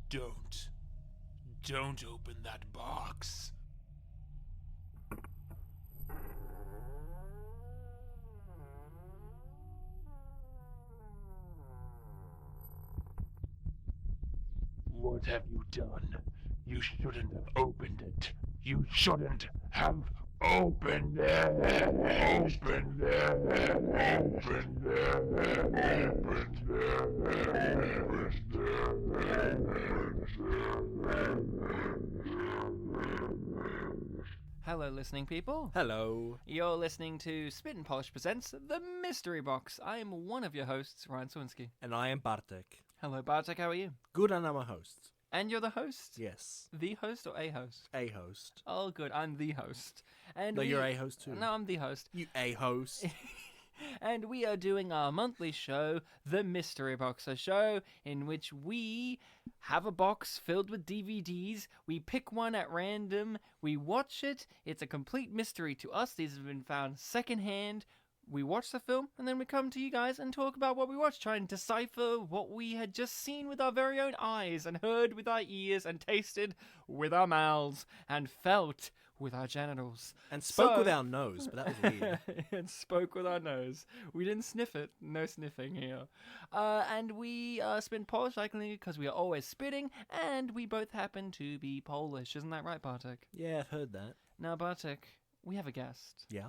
Don't. Don't open that box. What have you done? You shouldn't have opened it. You shouldn't have opened it. Opened it. Opened it. Hello, listening people. Hello. You're listening to Spit and Polish Presents The Mystery Box. I am one of your hosts, Ryan Swinsky. And I am Bartek. Hello, Bartek. How are you? Good, and I'm a host. And you're the host? Yes. The host or a host? A host. Oh, good. I'm the host. And No, you're a host too. No, I'm the host. You a host. And we are doing our monthly show, The Mystery Box, a show in which we have a box filled with DVDs, we pick one at random, we watch it, it's a complete mystery to us, these have been found secondhand, we watch the film, and then we come to you guys and talk about what we watched, try and decipher what we had just seen with our very own eyes, and heard with our ears, and tasted with our mouths, and felt with our genitals. And spoke with our nose, but that was weird. And spoke with our nose. We didn't sniff it. No sniffing here. And we spin Polish cycling because we are always spitting, and we both happen to be Polish. Isn't that right, Bartek? Yeah, I've heard that. Now, Bartek, we have a guest. Yeah?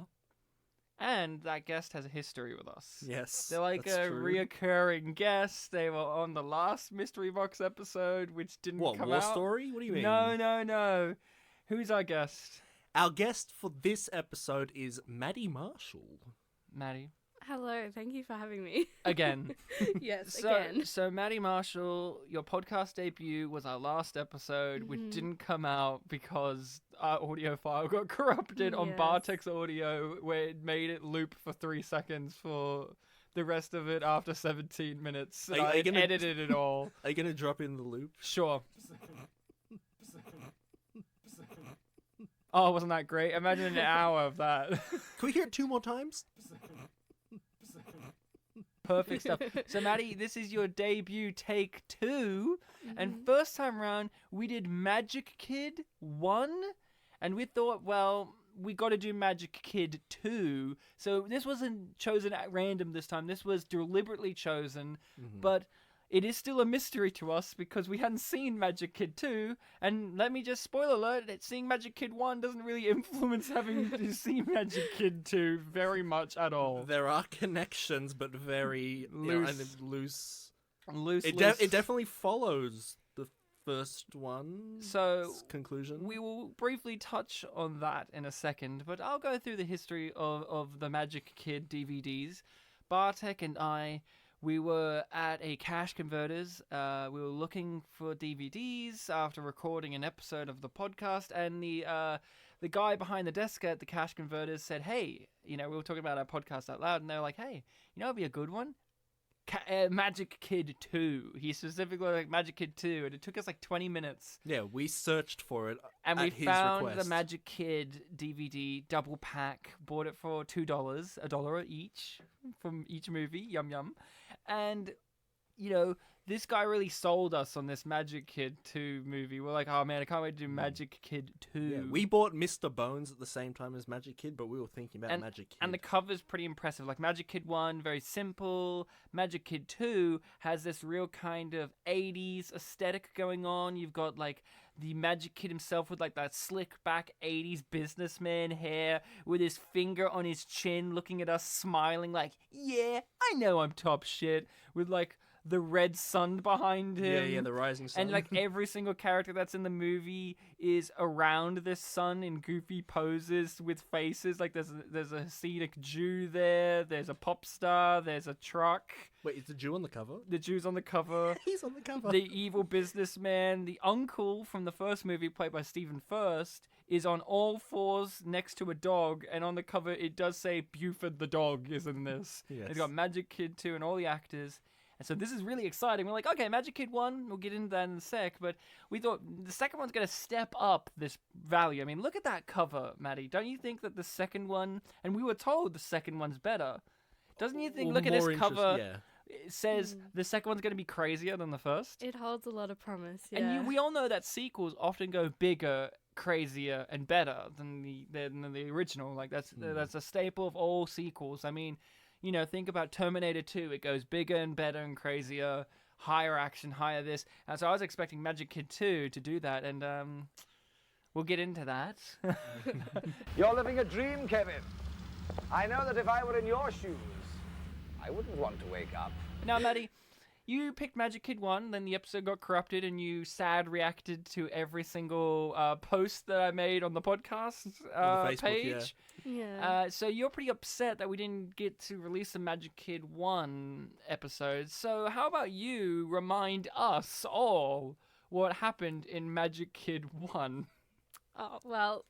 And that guest has a history with us. Yes. They're like that's a true. reoccurring guest. They were on the last Mystery Box episode, which didn't come War out. Story? What do you mean? No. Who's our guest? Our guest for this episode is Maddy Marshall. Maddie. Hello, thank you for having me. Again. Yes, again. So Maddy Marshall, your podcast debut was our last episode, which didn't come out because our audio file got corrupted on Yes. Bartek's audio, where it made it loop for 3 seconds for the rest of it after 17 minutes. Are you I gonna- edited it all. Are you going to drop in the loop? Sure. Oh, wasn't that great? Imagine an hour of that. Can we hear it 2 more times? Perfect stuff. So, Maddie, this is your debut take 2. And first time round, we did Magic Kid 1. And we thought, well, we got to do Magic Kid 2. So this wasn't chosen at random this time. This was deliberately chosen. But it is still a mystery to us because we hadn't seen Magic Kid 2. And let me just spoil alert, seeing Magic Kid 1 doesn't really influence having to see Magic Kid 2 very much at all. There are connections, but very loose. Loose. It definitely follows the first one. So conclusion. we will briefly touch on that in a second, but I'll go through the history of the Magic Kid DVDs. Bartek and I, we were at a cash converters. We were looking for DVDs after recording an episode of the podcast, and the guy behind the desk at the cash converters said, "Hey, we were talking about our podcast out loud," and they were like, "Hey, it'd be a good one. Magic Kid 2. He specifically like Magic Kid 2, and it took us like 20 minutes. Yeah, we searched for it And at we his found request. the Magic Kid DVD double pack, bought it for $2, $1 each from each movie, yum yum. And, this guy really sold us on this Magic Kid 2 movie. We're like, oh man, I can't wait to do Magic Kid 2. Yeah, we bought Mr. Bones at the same time as Magic Kid, but we were thinking about Magic Kid. And the cover's pretty impressive. Like Magic Kid 1, very simple. Magic Kid 2 has this real kind of 80s aesthetic going on. You've got like the Magic Kid himself with like that slick back 80s businessman hair with his finger on his chin looking at us smiling like, yeah, I know I'm top shit. With like the red sun behind him. Yeah, the rising sun. And like every single character that's in the movie is around this sun in goofy poses with faces. Like there's a Hasidic Jew there. There's a pop star. There's a truck. Wait, is the Jew on the cover? The Jew's on the cover. He's on the cover. The evil businessman, the uncle from the first movie played by Stephen Furst, is on all fours next to a dog, and on the cover it does say Buford the dog is in this. Yes. It's got Magic Kid 2 and all the actors. And so this is really exciting. We're like, okay, Magic Kid 1, we'll get into that in a sec, but we thought the second one's going to step up this value. I mean, look at that cover, Maddie. Don't you think that the second one, and we were told the second one's better, doesn't you think, Or look at more this cover, yeah. it says the second one's going to be crazier than the first. It holds a lot of promise. Yeah. And we all know that sequels often go bigger, crazier, and better than the original. Like that's a staple of all sequels. I mean, you know, think about Terminator 2. It goes bigger and better and crazier, higher action, higher this. And so I was expecting Magic Kid 2 to do that, and we'll get into that. You're living a dream, Kevin. I know that if I were in your shoes, I wouldn't want to wake up. Now, Maddie, you picked Magic Kid 1, then the episode got corrupted, and you sad reacted to every single post that I made on the podcast on the Facebook, page. Yeah. So you're pretty upset that we didn't get to release a Magic Kid 1 episode. So how about you remind us all what happened in Magic Kid 1? Oh, well.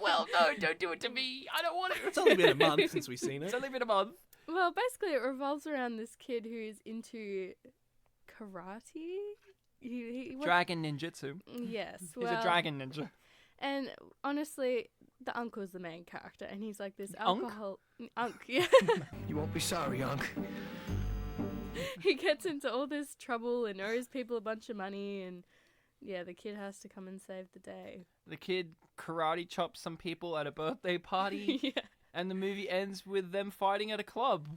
Well, no, don't do it to me. I don't want it. It's only been a month since we've seen it. It's only been a month. Well, basically, it revolves around this kid who's into karate. Dragon ninjutsu. Yes, He's a dragon ninja. And honestly, the uncle's the main character, and he's like this Unk? Unk, yeah. You won't be sorry, Unc. He gets into all this trouble and owes people a bunch of money, and yeah, the kid has to come and save the day. The kid karate chops some people at a birthday party. Yeah. And the movie ends with them fighting at a club.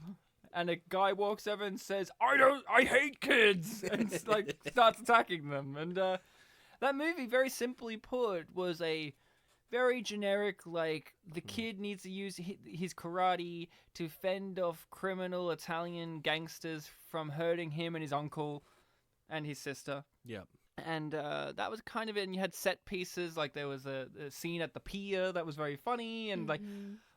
And a guy walks over and says, I hate kids! And like starts attacking them. And that movie, very simply put, was a very generic, like, the kid needs to use his karate to fend off criminal Italian gangsters from hurting him and his uncle and his sister. Yep. And that was kind of it. And you had set pieces, like there was a scene at the pier that was very funny, and like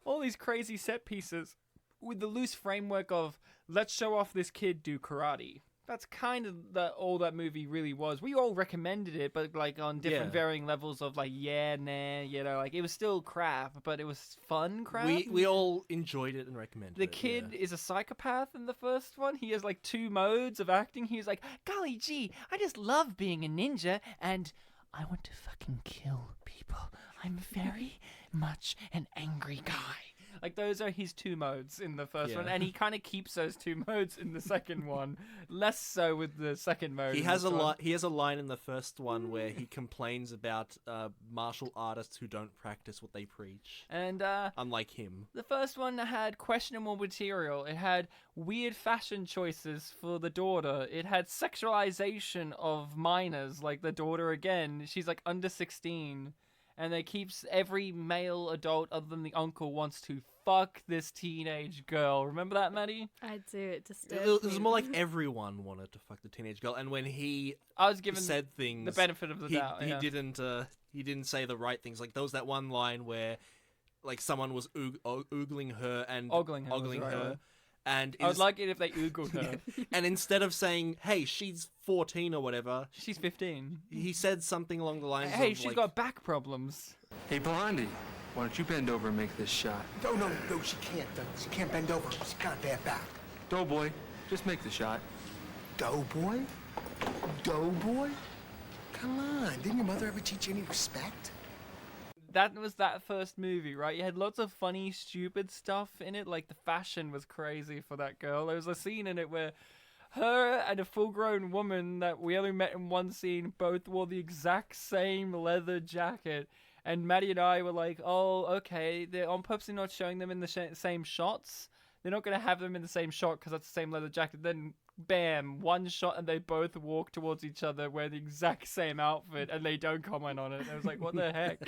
all these crazy set pieces with the loose framework of let's show off this kid do karate. That's kind of all that movie really was. We all recommended it, but like on different varying levels of like, yeah, nah, you know, like it was still crap, but it was fun crap. We all enjoyed it and recommended it. The kid is a psychopath in the first one. He has like 2 modes of acting. He's like, golly gee, I just love being a ninja, and I want to fucking kill people. I'm very much an angry guy. Like, those are his 2 modes in the first one, and he kind of keeps those 2 modes in the second one. Less so with the second mode. He has a line in the first one where he complains about martial artists who don't practice what they preach. And unlike him, the first one had questionable material. It had weird fashion choices for the daughter. It had sexualization of minors, like the daughter again. She's like under 16. And it keeps every male adult other than the uncle wants to fuck this teenage girl. Remember that, Maddie? I do. It disturbs me. it was more like everyone wanted to fuck the teenage girl, and when he I was given said things, the benefit of the doubt. He didn't say the right things. Like there was that one line where, like, someone was oogling her and ogling her. Right. And I would like it if they oogled her. And instead of saying, "Hey, she's 14 or whatever," She's 15. he said something along the lines Hey, of, she's like, got back problems. Hey, Blondie, why don't you bend over and make this shot? No, she can't. She can't bend over. She's got a bad back. Doughboy, just make the shot. Doughboy? Doughboy? Come on, didn't your mother ever teach you any respect? That was that first movie, right? You had lots of funny, stupid stuff in it. Like, the fashion was crazy for that girl. There was a scene in it where her and a full-grown woman that we only met in one scene both wore the exact same leather jacket. And Maddie and I were like, oh, okay, they're on purposely not showing them in the same shots. They're not going to have them in the same shot because that's the same leather jacket. Then, bam, one shot and they both walk towards each other wearing the exact same outfit and they don't comment on it. And I was like, what the heck?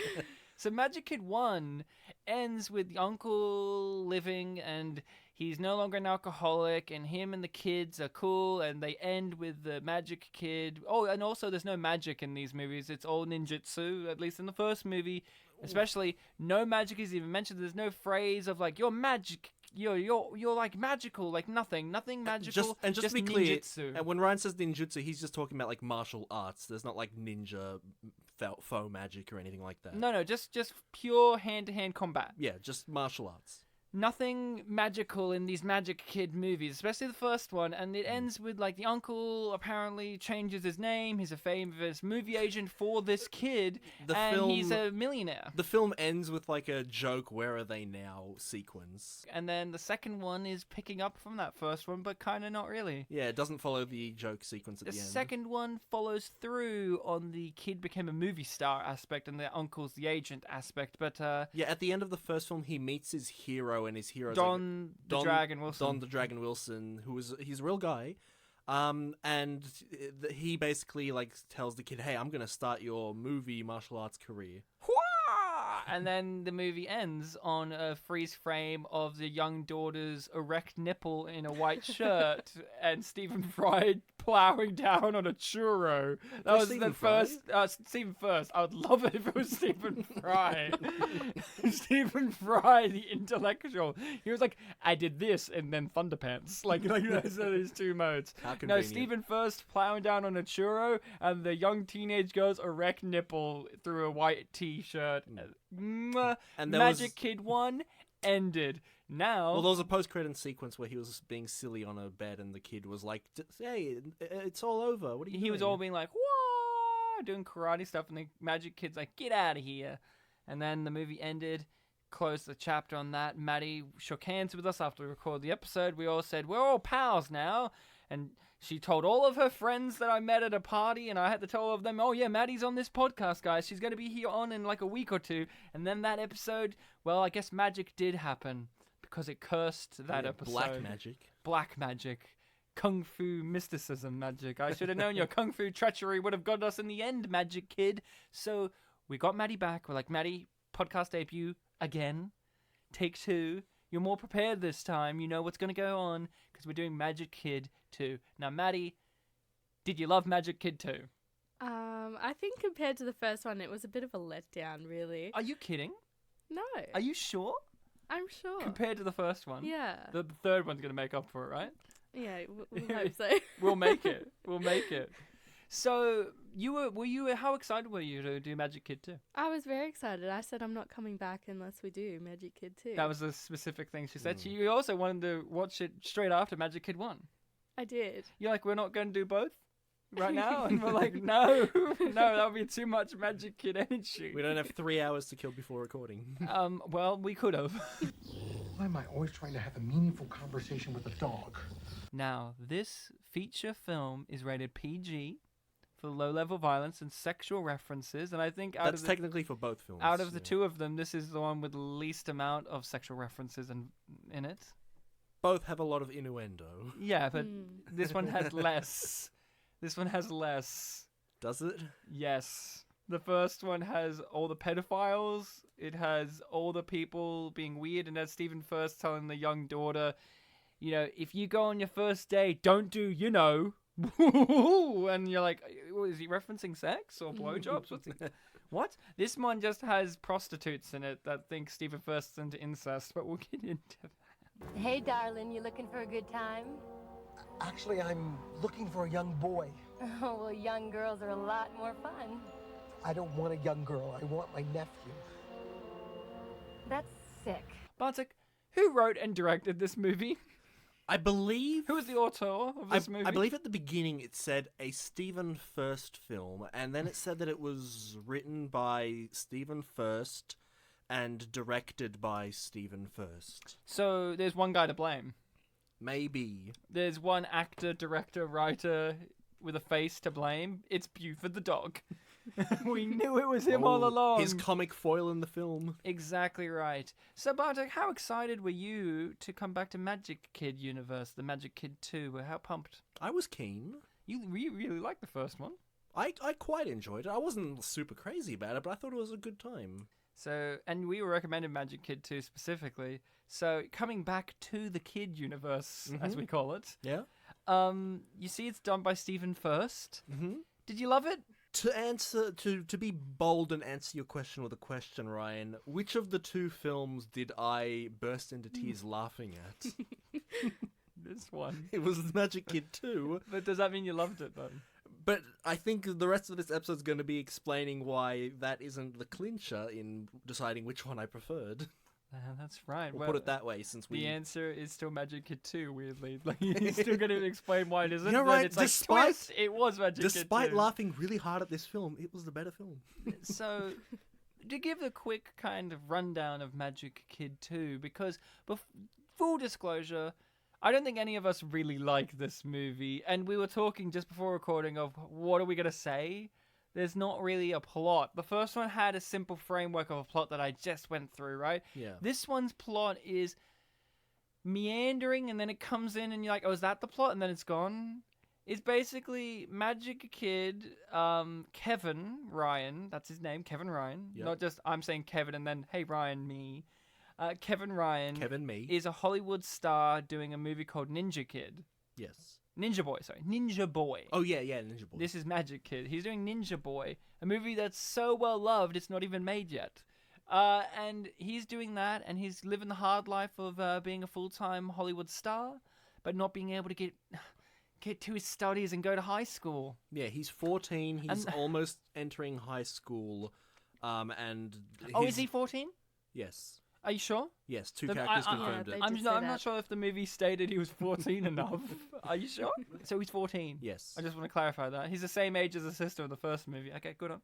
So Magic Kid 1 ends with the uncle living, and he's no longer an alcoholic, and him and the kids are cool, and they end with the Magic Kid. Oh, and also there's no magic in these movies. It's all ninjutsu, at least in the first movie. Especially, no magic is even mentioned. There's no phrase of like, you're magic. You're like magical, like nothing magical. Just to be ninjutsu. clear, and when Ryan says ninjutsu, he's just talking about like martial arts. There's not like ninja, faux magic or anything like that. No, just pure hand-to-hand combat. Yeah, just martial arts. nothing magical in these Magic Kid movies, especially the first one, and it ends with like the uncle apparently changes his name. He's a famous movie agent for this kid, he's a millionaire. The film ends with like a joke, "Where are they now?" sequence. And then the second one is picking up from that first one, but kind of not really. Yeah, it doesn't follow the joke sequence at the end. The second one follows through on the kid became a movie star aspect and the uncle's the agent aspect, but yeah, at the end of the first film, he meets his hero, and his hero Don the Dragon Wilson. Don the Dragon Wilson, he's a real guy. And he basically like tells the kid, "Hey, I'm gonna start your movie martial arts career." And then the movie ends on a freeze frame of the young daughter's erect nipple in a white shirt and Stephen Fry plowing down on a churro. That was Stephen the first. Stephen First. I would love it if it was Stephen Fry. Stephen Fry, the intellectual. He was like, "I did this," and then Thunderpants. Like those are his two modes. How No, convenient. Stephen First plowing down on a churro, and the young teenage girl's erect nipple through a white t-shirt. Mwah. And there Magic was- Kid 1 ended. Now, Well, there was a post-credit sequence where he was being silly on a bed, and the kid was like, "Hey, it's all over. What are you doing?" he was all being like, "Whoa," doing karate stuff, and the Magic Kid's like, "Get out of here." And then the movie ended, closed the chapter on that. Maddie shook hands with us after we recorded the episode. We all said, "We're all pals now." And she told all of her friends that I met at a party, and I had to tell all of them, "Oh yeah, Maddie's on this podcast, guys. She's going to be here on in like a week or two." And then that episode, well, I guess magic did happen because it cursed that episode. Black magic. Black magic. Kung Fu mysticism magic. I should have known your Kung Fu treachery would have got us in the end, Magic Kid. So we got Maddie back. We're like, "Maddie, podcast debut again. Take 2. You're more prepared this time. You know what's going to go on because we're doing Magic Kid 2. Now, Maddie, did you love Magic Kid 2? I think compared to the first one, it was a bit of a letdown, really. Are you kidding? No, Are you sure? I'm sure. Compared to the first one? Yeah. The third one's going to make up for it, right? Yeah, we hope so. We'll make it. We'll make it. So, how excited were you to do Magic Kid 2? I was very excited. I said I'm not coming back unless we do Magic Kid 2. That was a specific thing she said. You also wanted to watch it straight after Magic Kid 1. I did. You're like, "We're not going to do both right now?" And we're like, no, that would be too much Magic Kid energy. We don't have 3 hours to kill before recording. Well, we could have. Why am I always trying to have a meaningful conversation with a dog? Now, this feature film is rated PG for low-level violence and sexual references, and I think That's technically for both films. out of the two of them, this is the one with the least amount of sexual references in it. Both have a lot of innuendo. Yeah, but this one has less. This one has less. Does it? Yes. The first one has all the pedophiles. It has all the people being weird, and has Stephen First telling the young daughter, "If you go on your first date, don't do, and you're like, is he referencing sex or blowjobs? What? This one just has prostitutes in it that think Stephen First's into incest, but we'll get into that. Hey, darling, you looking for a good time? Actually, I'm looking for a young boy. Oh, well, young girls are a lot more fun. I don't want a young girl. I want my nephew. That's sick. Bartek, who wrote and directed this movie? I believe... Who was the auteur of this movie? I believe at the beginning it said a Stephen First film, and then it said that it was written by Stephen First and directed by Stephen First. So there's one guy to blame. Maybe. There's one actor, director, writer with a face to blame. It's Buford the dog. We knew it was him all along. His comic foil in the film. Exactly right. So, Bartek, how excited were you to come back to Magic Kid universe, the Magic Kid 2? How pumped? I was keen. You really liked the first one. I quite enjoyed it. I wasn't super crazy about it, but I thought it was a good time. So, and we were recommended Magic Kid 2 specifically. So, coming back to the Kid universe, as we call it. Yeah. You see it's done by Stephen First. Mm-hmm. Did you love it? To be bold and answer your question with a question, Ryan, which of the two films did I burst into tears laughing at? This one. It was Magic Kid 2. But does that mean you loved it, then? But I think the rest of this episode is going to be explaining why that isn't the clincher in deciding which one I preferred. That's right. We'll put it that way, since we... The answer is still Magic Kid 2, weirdly. Like, he's still going to explain why it isn't. You're but right, it's like, twist, it was Magic Kid 2. Despite laughing really hard at this film, it was the better film. So, to give a quick kind of rundown of Magic Kid 2, because, full disclosure, I don't think any of us really like this movie, and we were talking just before recording of what are we going to say? There's not really a plot. The first one had a simple framework of a plot that I just went through, right? Yeah. This one's plot is meandering, and then it comes in, and you're like, oh, is that the plot? And then it's gone. It's basically Magic Kid, Kevin Ryan, that's his name, Kevin Ryan. Yep. Not just I'm saying Kevin and then, hey, Ryan, me. Kevin Ryan Kevin, me. is a Hollywood star doing a movie called Ninja Kid. Yes. Ninja Boy. Oh, yeah, Ninja Boy. This is Magic Kid. He's doing Ninja Boy, a movie that's so well loved it's not even made yet. And he's doing that, and he's living the hard life of being a full-time Hollywood star, but not being able to get to his studies and go to high school. Yeah, he's 14. He's almost entering high school. And is he 14? Yes. Are you sure? Yes, two characters confirmed it. I'm not sure if the movie stated he was 14 enough. Are you sure? So he's 14? Yes. I just want to clarify that. He's the same age as the sister in the first movie. Okay, good on.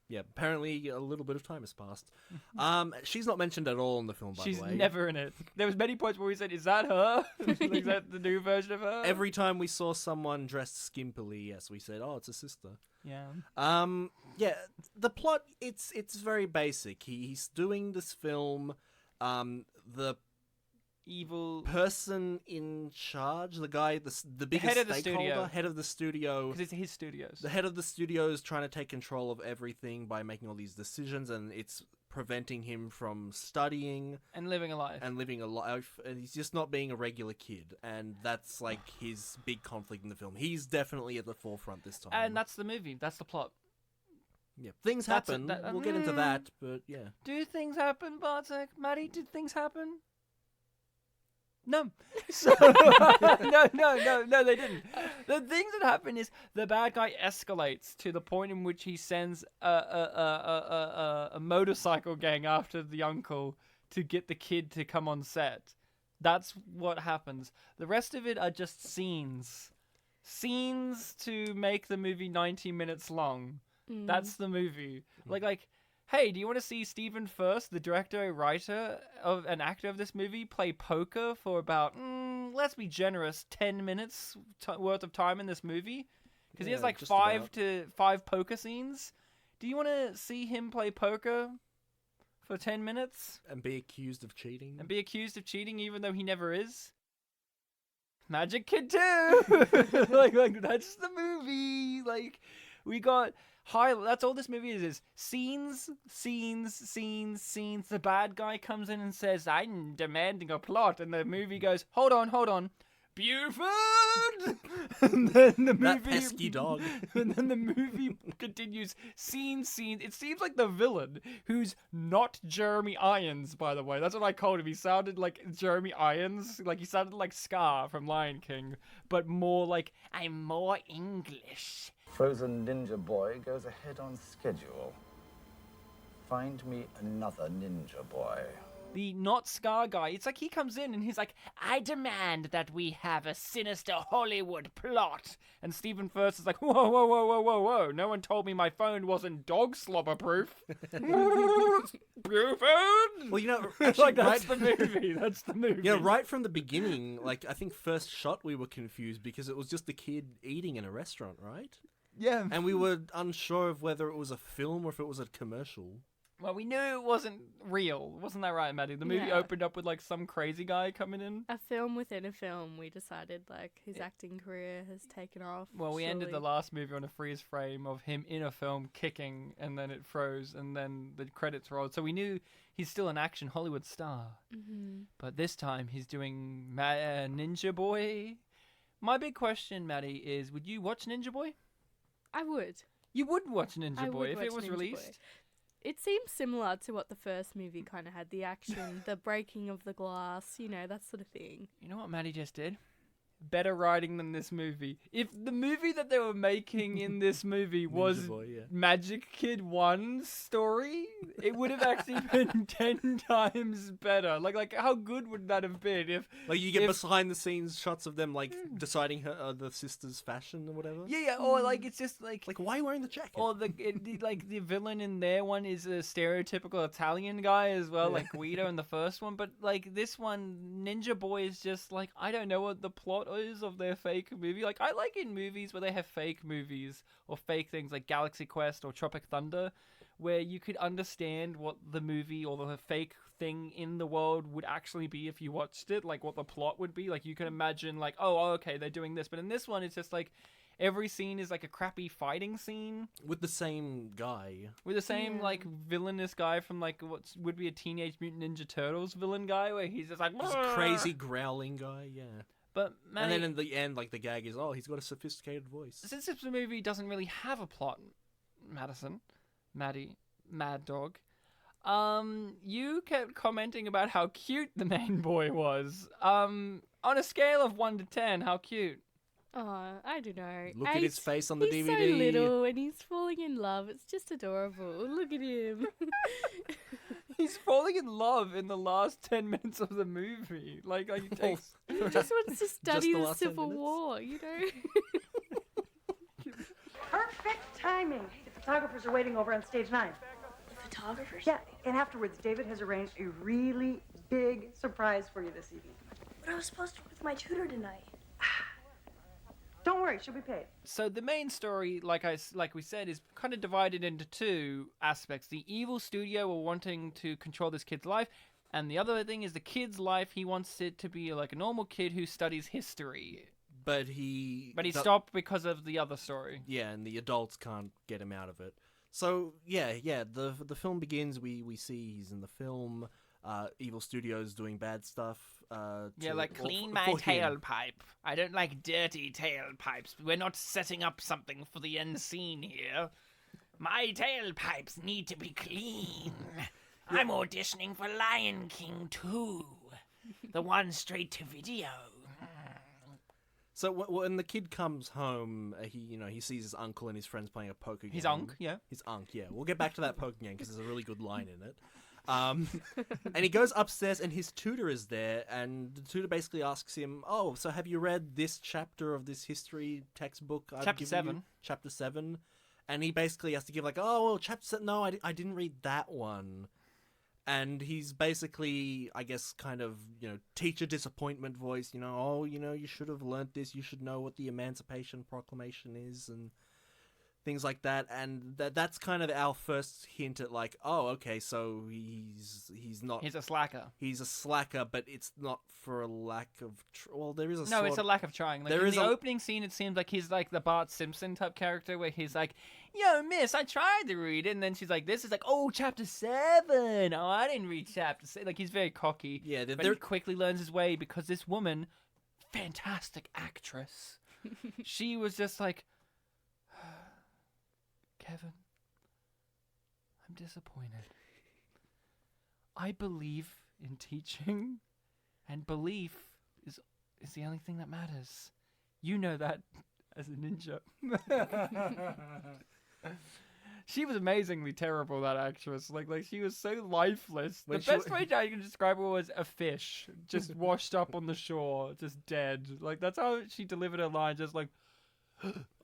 Yeah, apparently a little bit of time has passed. She's not mentioned at all in the film, by the way. She's never in it. There was many points where we said, is that her? Is that the new version of her? Every time we saw someone dressed skimpily, yes, we said, oh, it's a sister. Yeah. Yeah, the plot, it's very basic. He's doing this film... the evil person in charge, the guy, the biggest head of the stakeholder, studio. head of the studio. Because it's his studios. The head of the studio is trying to take control of everything by making all these decisions, and it's preventing him from studying and living a life. And he's just not being a regular kid, and that's like his big conflict in the film. He's definitely at the forefront this time. And that's the movie. That's the plot. Yeah, things happen. We'll get into that, but yeah. Do things happen, Bartek? Maddie, did things happen? No. So, no, they didn't. The things that happen is the bad guy escalates to the point in which he sends a motorcycle gang after the uncle to get the kid to come on set. That's what happens. The rest of it are just scenes. Scenes to make the movie 90 minutes long. That's the movie. Like, hey, do you want to see Stephen Furst, the director, writer, of an actor of this movie, play poker for about, let's be generous, 10 minutes worth of time in this movie? Because he has like 5 poker scenes. Do you want to see him play poker for 10 minutes? And be accused of cheating? And be accused of cheating even though he never is? Magic Kid 2! like, that's the movie. Like, we got... that's all this movie is scenes. The bad guy comes in and says, I'm demanding a plot. And the movie goes, hold on. Buford! And then the movie... That pesky dog. And then the movie continues, scene. It seems like the villain, who's not Jeremy Irons, by the way. That's what I called him. He sounded like Jeremy Irons. Like, he sounded like Scar from Lion King. But more like, I'm more English. Frozen Ninja Boy goes ahead on schedule. Find me another Ninja Boy. The not Scar guy, it's like he comes in and he's like, I demand that we have a sinister Hollywood plot. And Stephen Furst is like, whoa. No one told me my phone wasn't dog slobber proof. Buford! Well, you know, actually, like, that's the movie. That's the movie. Yeah, right from the beginning, like, I think first shot we were confused because it was just the kid eating in a restaurant, right? Yeah. And we were unsure of whether it was a film or if it was a commercial. Well, we knew it wasn't real. Wasn't that right, Maddie? The movie opened up with, like, some crazy guy coming in. A film within a film. We decided, like, his acting career has taken off. Well, we ended the last movie on a freeze frame of him in a film kicking, and then it froze, and then the credits rolled. So we knew he's still an action Hollywood star. Mm-hmm. But this time he's doing Ninja Boy. My big question, Maddie, is would you watch Ninja Boy? I would. You would watch Ninja Boy if it was released? It seems similar to what the first movie kind of had. The action, the breaking of the glass, that sort of thing. You know what Maddie just did? better writing than this movie. If the movie that they were making in this movie was Boy, yeah. Magic Kid 1's story, it would have actually been 10 times better. Like how good would that have been if Like you get behind the scenes shots of them like deciding the sister's fashion or whatever. yeah, or like it's just like Why are you wearing the jacket? or the villain in their one is a stereotypical Italian guy as well, like Guido in the first one. But like this one, Ninja Boy is just like, I don't know what the plot is of their fake movie. Like I like in movies where they have fake movies or fake things like Galaxy Quest or Tropic Thunder, where you could understand what the movie or the fake thing in the world would actually be if you watched it, like what the plot would be. Like you can imagine like, oh, okay, they're doing this. But in this one, it's just like every scene is like a crappy fighting scene With the same guy. with the same like villainous guy from like what would be a Teenage Mutant Ninja Turtles villain guy, where he's just like This crazy growling guy, yeah. But man, And then in the end, like the gag is, oh, he's got a sophisticated voice. since this movie doesn't really have a plot, Maddie, Mad Dog, you kept commenting about how cute the main boy was. On a scale of 1 to 10, how cute? Oh, I don't know. Look at his face on the he's DVD. so little and he's falling in love. It's just adorable. Look at him. He's falling in love in the last 10 minutes of the movie. Like he takes... He just wants to study the the last 10 Civil minutes? War, you know? Perfect timing. The photographers are waiting over on stage 9. The photographers? Yeah, and afterwards, David has arranged a really big surprise for you this evening. But I was supposed to with my tutor tonight. Don't worry, she'll be paid. So the main story, like we said, is kind of divided into two aspects. The evil studio are wanting to control this kid's life, and the other thing is the kid's life. He wants it to be like a normal kid who studies history. But he stopped because of the other story. Yeah, and the adults can't get him out of it. So yeah, the film begins. We see he's in the film. Evil Studios doing bad stuff. Clean my tailpipe. I don't like dirty tailpipes. We're not setting up something for the end scene here. My tailpipes need to be clean. I'm auditioning for Lion King 2. The one straight to video. So when the kid comes home, he sees his uncle and his friends playing a poker game. His unc, yeah. His unc, yeah. We'll get back to that poker game because there's a really good line in it. And he goes upstairs and his tutor is there, and the tutor basically asks him, "Oh, so have you read this chapter of this history textbook? Chapter 7. Chapter 7." And he basically has to give like, "Oh, well, chapter 7. No, I didn't read that one." And he's basically, I guess, kind of, teacher disappointment voice, "Oh, you should have learnt this. You should know what the Emancipation Proclamation is," and things like that. And that's kind of our first hint at like, oh, okay, so he's not... He's a slacker. He's a slacker, but it's not for a lack of... there is a No, it's a lack of trying. Like, there in is the opening scene, it seems like he's like the Bart Simpson type character where he's like, "Yo, miss, I tried to read it." And then she's like, this is like, "Oh, chapter 7. Oh, I didn't read chapter 7. Like, he's very cocky. Yeah, but he quickly learns his way because this woman, fantastic actress, she was just like, "Kevin, I'm disappointed. I believe in teaching, and belief is the only thing that matters. You know that as a ninja." She was amazingly terrible, that actress. Like she was so lifeless. The best way I can describe her was a fish, just washed up on the shore, just dead. Like, that's how she delivered her line, just like,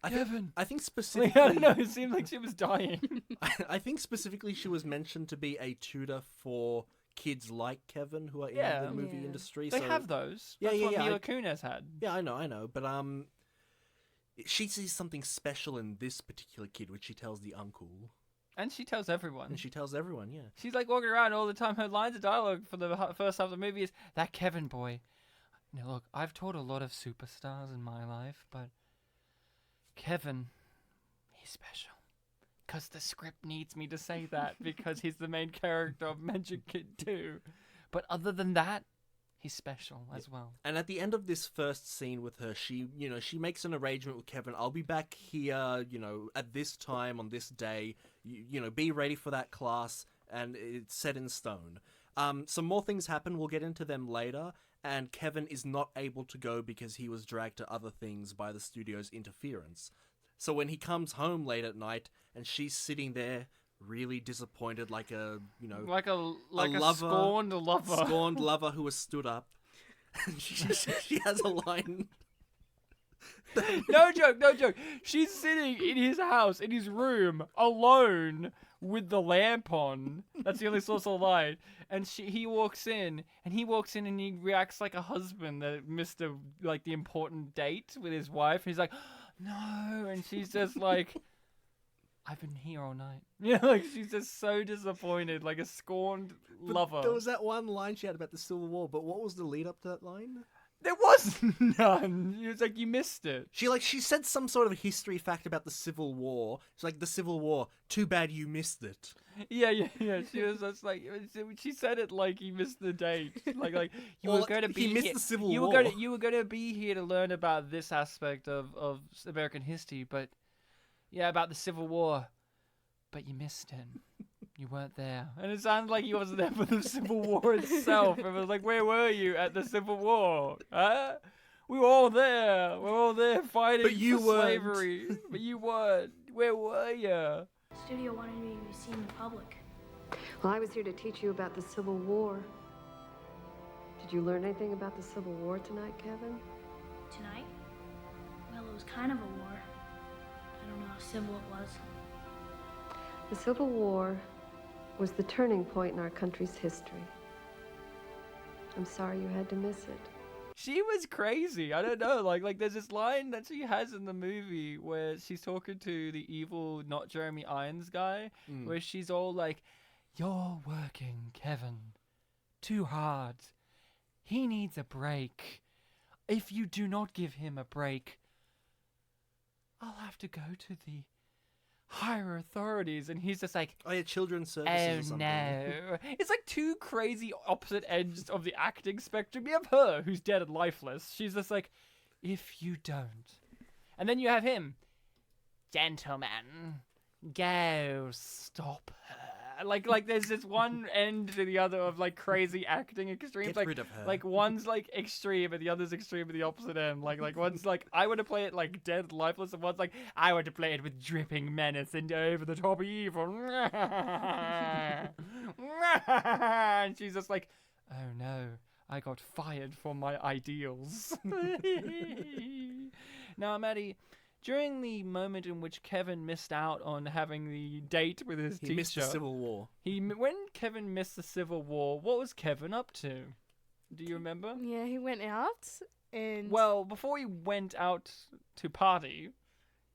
"Kevin." I think Like, specifically... I don't know, it seemed like she was dying. I think specifically she was mentioned to be a tutor for kids like Kevin who are in the movie industry. They have those. Yeah, That's yeah, what yeah. Mila Kunis had. Yeah, I know. But she sees something special in this particular kid, which she tells the uncle. And she tells everyone. And she tells everyone, yeah. She's like walking around all the time. Her lines of dialogue for the first half of the movie is, "That Kevin boy. Now look, I've taught a lot of superstars in my life, but Kevin, he's special. Because the script needs me to say that because he's the main character of Magic Kid 2. But other than that, he's special as well." And at the end of this first scene with her, she makes an arrangement with Kevin. "I'll be back here, at this time on this day. Be ready for that class," and it's set in stone. Some more things happen. We'll get into them later. And Kevin is not able to go because he was dragged to other things by the studio's interference. So when he comes home late at night and she's sitting there really disappointed, like a scorned lover who has stood up, and she has a line. No joke. She's sitting in his house, in his room, alone, with the lamp on. That's the only source of light. And he walks in, and he reacts like a husband that missed the important date with his wife. He's like, no, and she's just like, I've been here all night. Yeah, like she's just so disappointed, like a scorned lover. There was that one line she had about the Civil War, but what was the lead up to that line? There was none. It was like, you missed it. She said some sort of history fact about the Civil War. It's like, the Civil War, too bad you missed it. Yeah. She was just like, she said it like he missed the date. Like you were going to be. He missed here. the Civil War. You were going to be here to learn about this aspect of American history, but about the Civil War, but you missed it. You weren't there. And it sounded like he wasn't there for the Civil War itself. It was like, where were you at the Civil War? Huh? We were all there. We're all there fighting for slavery. But you weren't. Where were you? The studio wanted me to be seen in public. Well, I was here to teach you about the Civil War. Did you learn anything about the Civil War tonight, Kevin? Tonight? Well, it was kind of a war. I don't know how civil it was. The Civil War was the turning point in our country's history. I'm sorry you had to miss it. She was crazy. I don't know. Like there's this line that she has in the movie where she's talking to the evil, not Jeremy Irons guy, where she's all like, "You're working, Kevin, too hard. He needs a break. If you do not give him a break, I'll have to go to the higher authorities." And he's just like, oh yeah, children's services or something. No. It's like two crazy opposite ends of the acting spectrum. You have her, who's dead and lifeless. She's just like, if you don't. And then you have him, gentlemen, go stop her. Like there's this one end to the other of like crazy acting extremes. Get rid of her. Like one's like extreme and the other's extreme at the opposite end. Like one's like, I want to play it like dead lifeless, and one's like, I want to play it with dripping menace and over the top evil. And she's just like, oh no, I got fired for my ideals. Now, Maddie, during the moment in which Kevin missed out on having the date with his teacher... He missed the Civil War. When Kevin missed the Civil War, what was Kevin up to? Do you remember? Yeah, he went out and... Well, before he went out to party,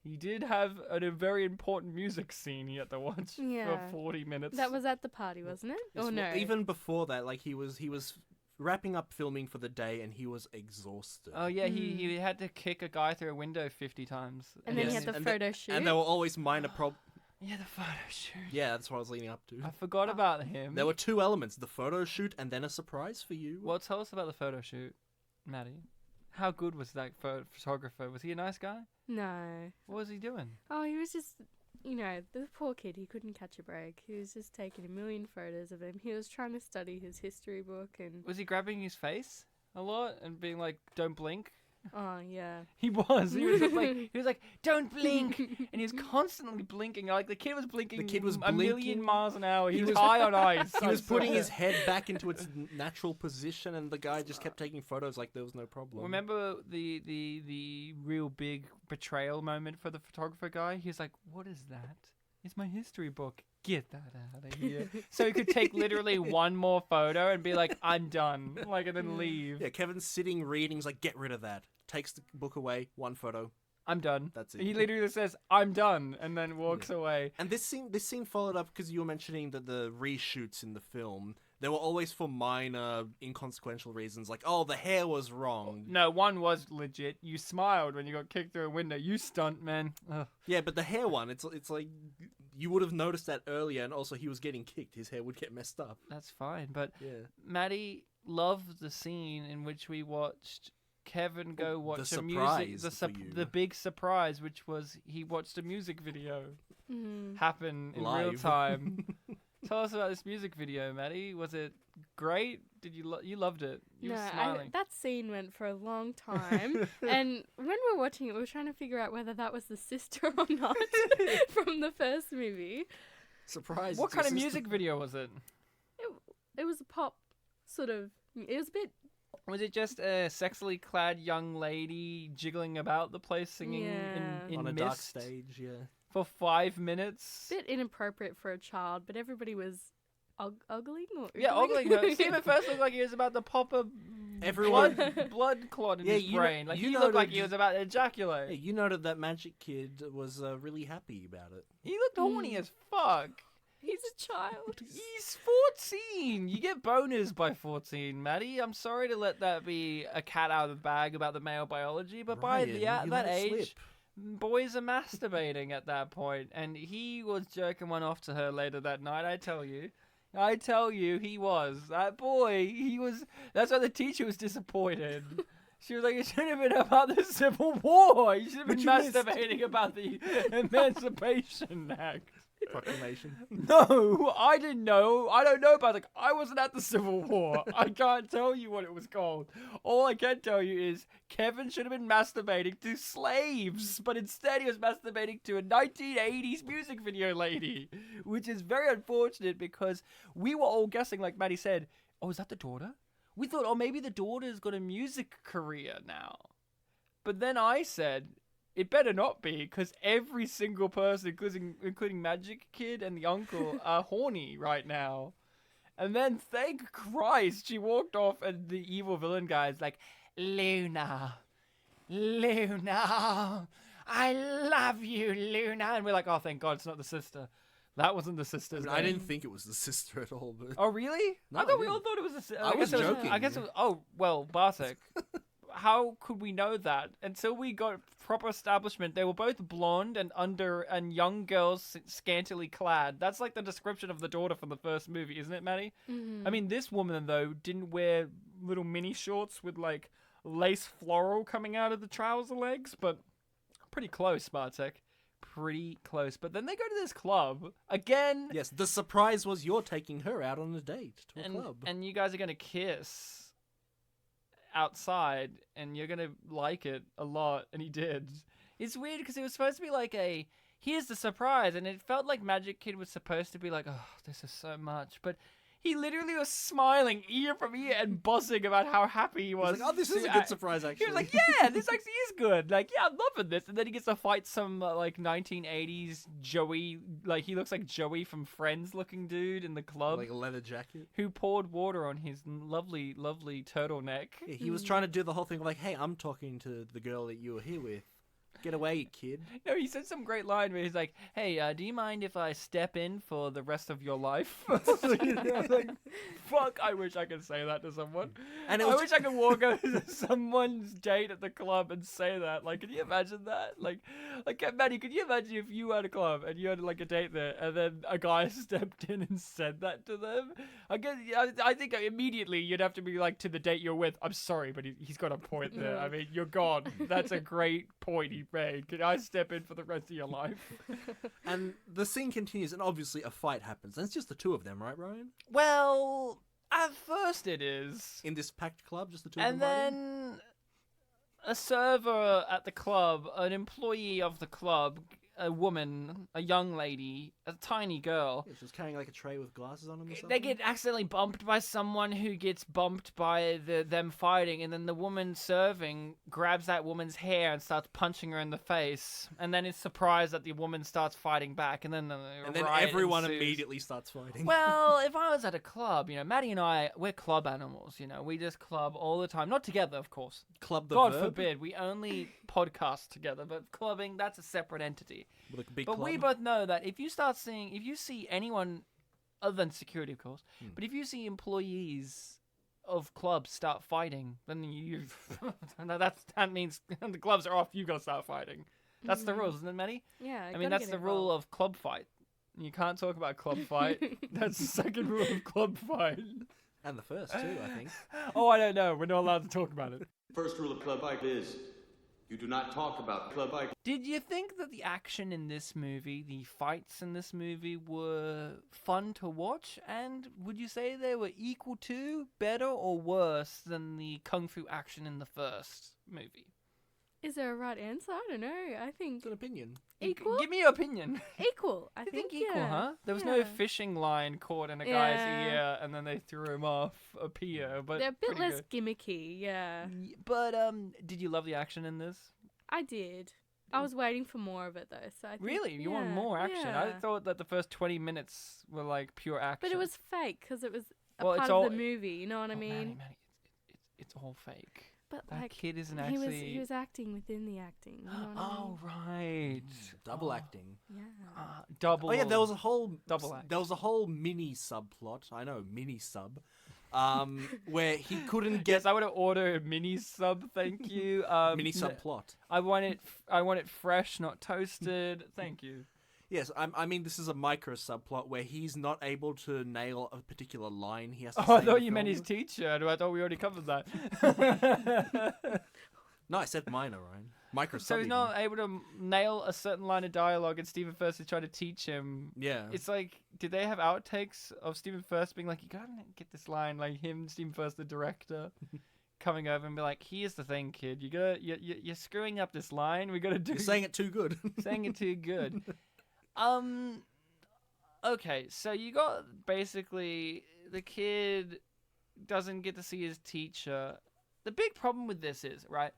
he did have a very important music scene he had to watch for 40 minutes. That was at the party, wasn't it? Yes, Oh, no. Even before that, like he was wrapping up filming for the day and he was exhausted. Oh yeah, he had to kick a guy through a window 50 times. And then he had the photo shoot. And there were always minor problems. Yeah, the photo shoot. Yeah, that's what I was leading up to. I forgot about him. There were two elements, the photo shoot and then a surprise for you. Well, tell us about the photo shoot, Maddie. How good was that photographer? Was he a nice guy? No. What was he doing? Oh, he was just... the poor kid, he couldn't catch a break. He was just taking a million photos of him. He was trying to study his history book and... Was he grabbing his face a lot and being like, don't blink? Oh, yeah. He was. He was like, don't blink. And he was constantly blinking. Like, the kid was blinking a million miles an hour. He was high on ice. He was putting his head back into its natural position, and the guy just kept taking photos like there was no problem. Remember the real big betrayal moment for the photographer guy? He was like, what is that? It's my history book. Get that out of here. So he could take literally one more photo and be like, I'm done. And then leave. Yeah, Kevin's sitting reading. He's like, get rid of that. Takes the book away, one photo. I'm done. That's it. He literally says, I'm done, and then walks away. And this scene followed up because you were mentioning that the reshoots in the film, they were always for minor, inconsequential reasons, like, oh, the hair was wrong. No, one was legit. You smiled when you got kicked through a window. You stunt, man. Ugh. Yeah, but the hair one, it's like, you would have noticed that earlier, and also he was getting kicked. His hair would get messed up. That's fine, but yeah. Maddie loved the scene in which we watched Kevin go watch the a music, surprise the big surprise, which was he watched a music video happen in Live. real time. Tell us about this music video, Maddie. Was it great? Did you loved it? You No, were smiling. that scene went for a long time, and when we were watching it, we were trying to figure out whether that was the sister or not from the first movie. Surprise! What it's kind your of sister. music video was it? It was a pop sort of. It was a bit. Was it just a sexily clad young lady jiggling about the place singing in on a mist dark stage? Yeah. for 5 minutes? Bit inappropriate for a child, but everybody was ogling or Yeah, ogling her. Steve at first looked like he was about to pop a Everyone- blood clot in his you brain. Like you he looked like noted- he was about to ejaculate. Yeah, you noted that Magic Kid was really happy about it. He looked horny as fuck. He's a child. He's 14. You get boners by 14, Maddie. I'm sorry to let that be a cat out of the bag about the male biology, but by Ryan, you that let it age, slip. boys are masturbating at that point, and he was jerking one off to her later that night. I tell you, he was. That boy, he was. That's why the teacher was disappointed. She was like, it should have been about the Civil War. You should have been masturbating about the Emancipation Act. Proclamation. No, I didn't know. I don't know about it. I wasn't at the Civil War. I can't tell you what it was called. All I can tell you is Kevin should have been masturbating to slaves, but instead he was masturbating to a 1980s music video lady, which is very unfortunate because we were all guessing, like Maddie said, oh, is that the daughter? We thought, oh, maybe the daughter's got a music career now. But then I said, it better not be, because every single person, including Magic Kid and the uncle, are horny right now. And then, thank Christ, she walked off and the evil villain guy's like, Luna, I love you, Luna. And we're like, oh, thank God, it's not the sister. That wasn't the sister's I name. didn't think it was the sister at all. But Oh, really? No, I thought I we all didn't. thought it was the sister. I was joking. I guess it was, oh, well, Bartek. How could we know that? Until we got proper establishment, they were both blonde and young girls scantily clad. That's like the description of the daughter from the first movie, isn't it, Maddie? Mm-hmm. I mean, this woman, though, didn't wear little mini shorts with, like, lace floral coming out of the trouser legs, but pretty close, Bartek. Pretty close. But then they go to this club. Again... Yes, the surprise was you're taking her out on a date to a club. And you guys are going to kiss outside, and you're gonna like it a lot, and he did. It's weird because it was supposed to be like a here's the surprise, and it felt like Magic Kid was supposed to be like, oh, this is so much, but he literally was smiling ear from ear and buzzing about how happy he was. He's like, oh, this is a good surprise, actually. He was like, yeah, this actually is good. Like, yeah, I'm loving this. And then he gets to fight some, like, 1980s Joey, like, he looks like Joey from Friends looking dude in the club. Like a leather jacket. Who poured water on his lovely, lovely turtleneck. Yeah, he was trying to do the whole thing like, hey, I'm talking to the girl that you were here with. Get away, kid. No, he said some great line where he's like, hey, do you mind if I step in for the rest of your life? I was like, fuck, I wish I could say that to someone. And I wish I could walk over to someone's date at the club and say that. Like, can you imagine that? Like Maddie, could you imagine if you had a club and you had, like, a date there and then a guy stepped in and said that to them? I think immediately you'd have to be like, to the date you're with, I'm sorry, but he's got a point there. I mean, you're gone. That's a great point he made. Can I step in for the rest of your life? And the scene continues, and obviously a fight happens. And it's just the two of them, right, Ryan? Well, at first it is. In this packed club, just the two of them. And then a server at the club, an employee of the club, a woman, a young lady, a tiny girl. Yeah, she's carrying like a tray with glasses on them or something. They get accidentally bumped by someone who gets bumped by them fighting, and then the woman serving grabs that woman's hair and starts punching her in the face, and then is surprised that the woman starts fighting back, and then everyone ensues. immediately starts fighting. Well, if I was at a club, Maddie and I, we're club animals, we just club all the time. Not together, of course. Club the God verb? forbid, we only podcast together, but clubbing, that's a separate entity. With a big But club? we both know that if you see anyone, other than security, of course, but if you see employees of clubs start fighting, then that means the clubs are off, you gotta start fighting. That's the rules, isn't it, Maddie? Yeah, I mean, that's the rule of club fight. You can't talk about club fight. That's the second rule of club fight. And the first, too, I think. Oh, I don't know. We're not allowed to talk about it. First rule of club fight is, You do not talk about Club Ike. Did you think that the action in this movie, the fights in this movie, were fun to watch? And would you say they were equal to, better, or worse than the kung fu action in the first movie? Is there a right answer? I don't know. I think It's an opinion. equal. Give me your opinion. Equal. I You think equal, yeah. huh? There was Yeah. no fishing line caught in a guy's Yeah. ear, and then they threw him off a pier. But They're a bit pretty less good. gimmicky. Yeah, But did you love the action in this? I did. I was waiting for more of it though. So I think, Really, you want yeah, more action? I yeah. thought that the first 20 minutes were like pure action. But it was fake because it was a Well, part it's of all- the movie. You know what I mean? Manny, it's all fake. But That like, kid isn't he actually. was acting within the acting. You know what Oh right, Double acting. I mean? Yeah. double. Oh yeah, there was a whole double act. There was a whole mini subplot. I know, mini sub, where he couldn't Yes, get I would have ordered a mini sub. Thank you. mini subplot. I want it fresh, not toasted. Thank you. Yes, I mean this is a micro subplot where he's not able to nail a particular line. He has to. Oh, I say thought in you the meant film. his teacher. I thought we already covered that. No, I said minor, Ryan. Micro So sub. he's even. not able to nail a certain line of dialogue, and Stephen First is trying to teach him. Yeah. It's like, did they have outtakes of Stephen First being like, you gotta get this line, like him, Stephen First, the director, coming over and be like, here's the thing, kid, you're screwing up this line. We gotta do. You're saying it too good. saying it too good. Okay, so you got basically the kid doesn't get to see his teacher. The big problem with this is, right,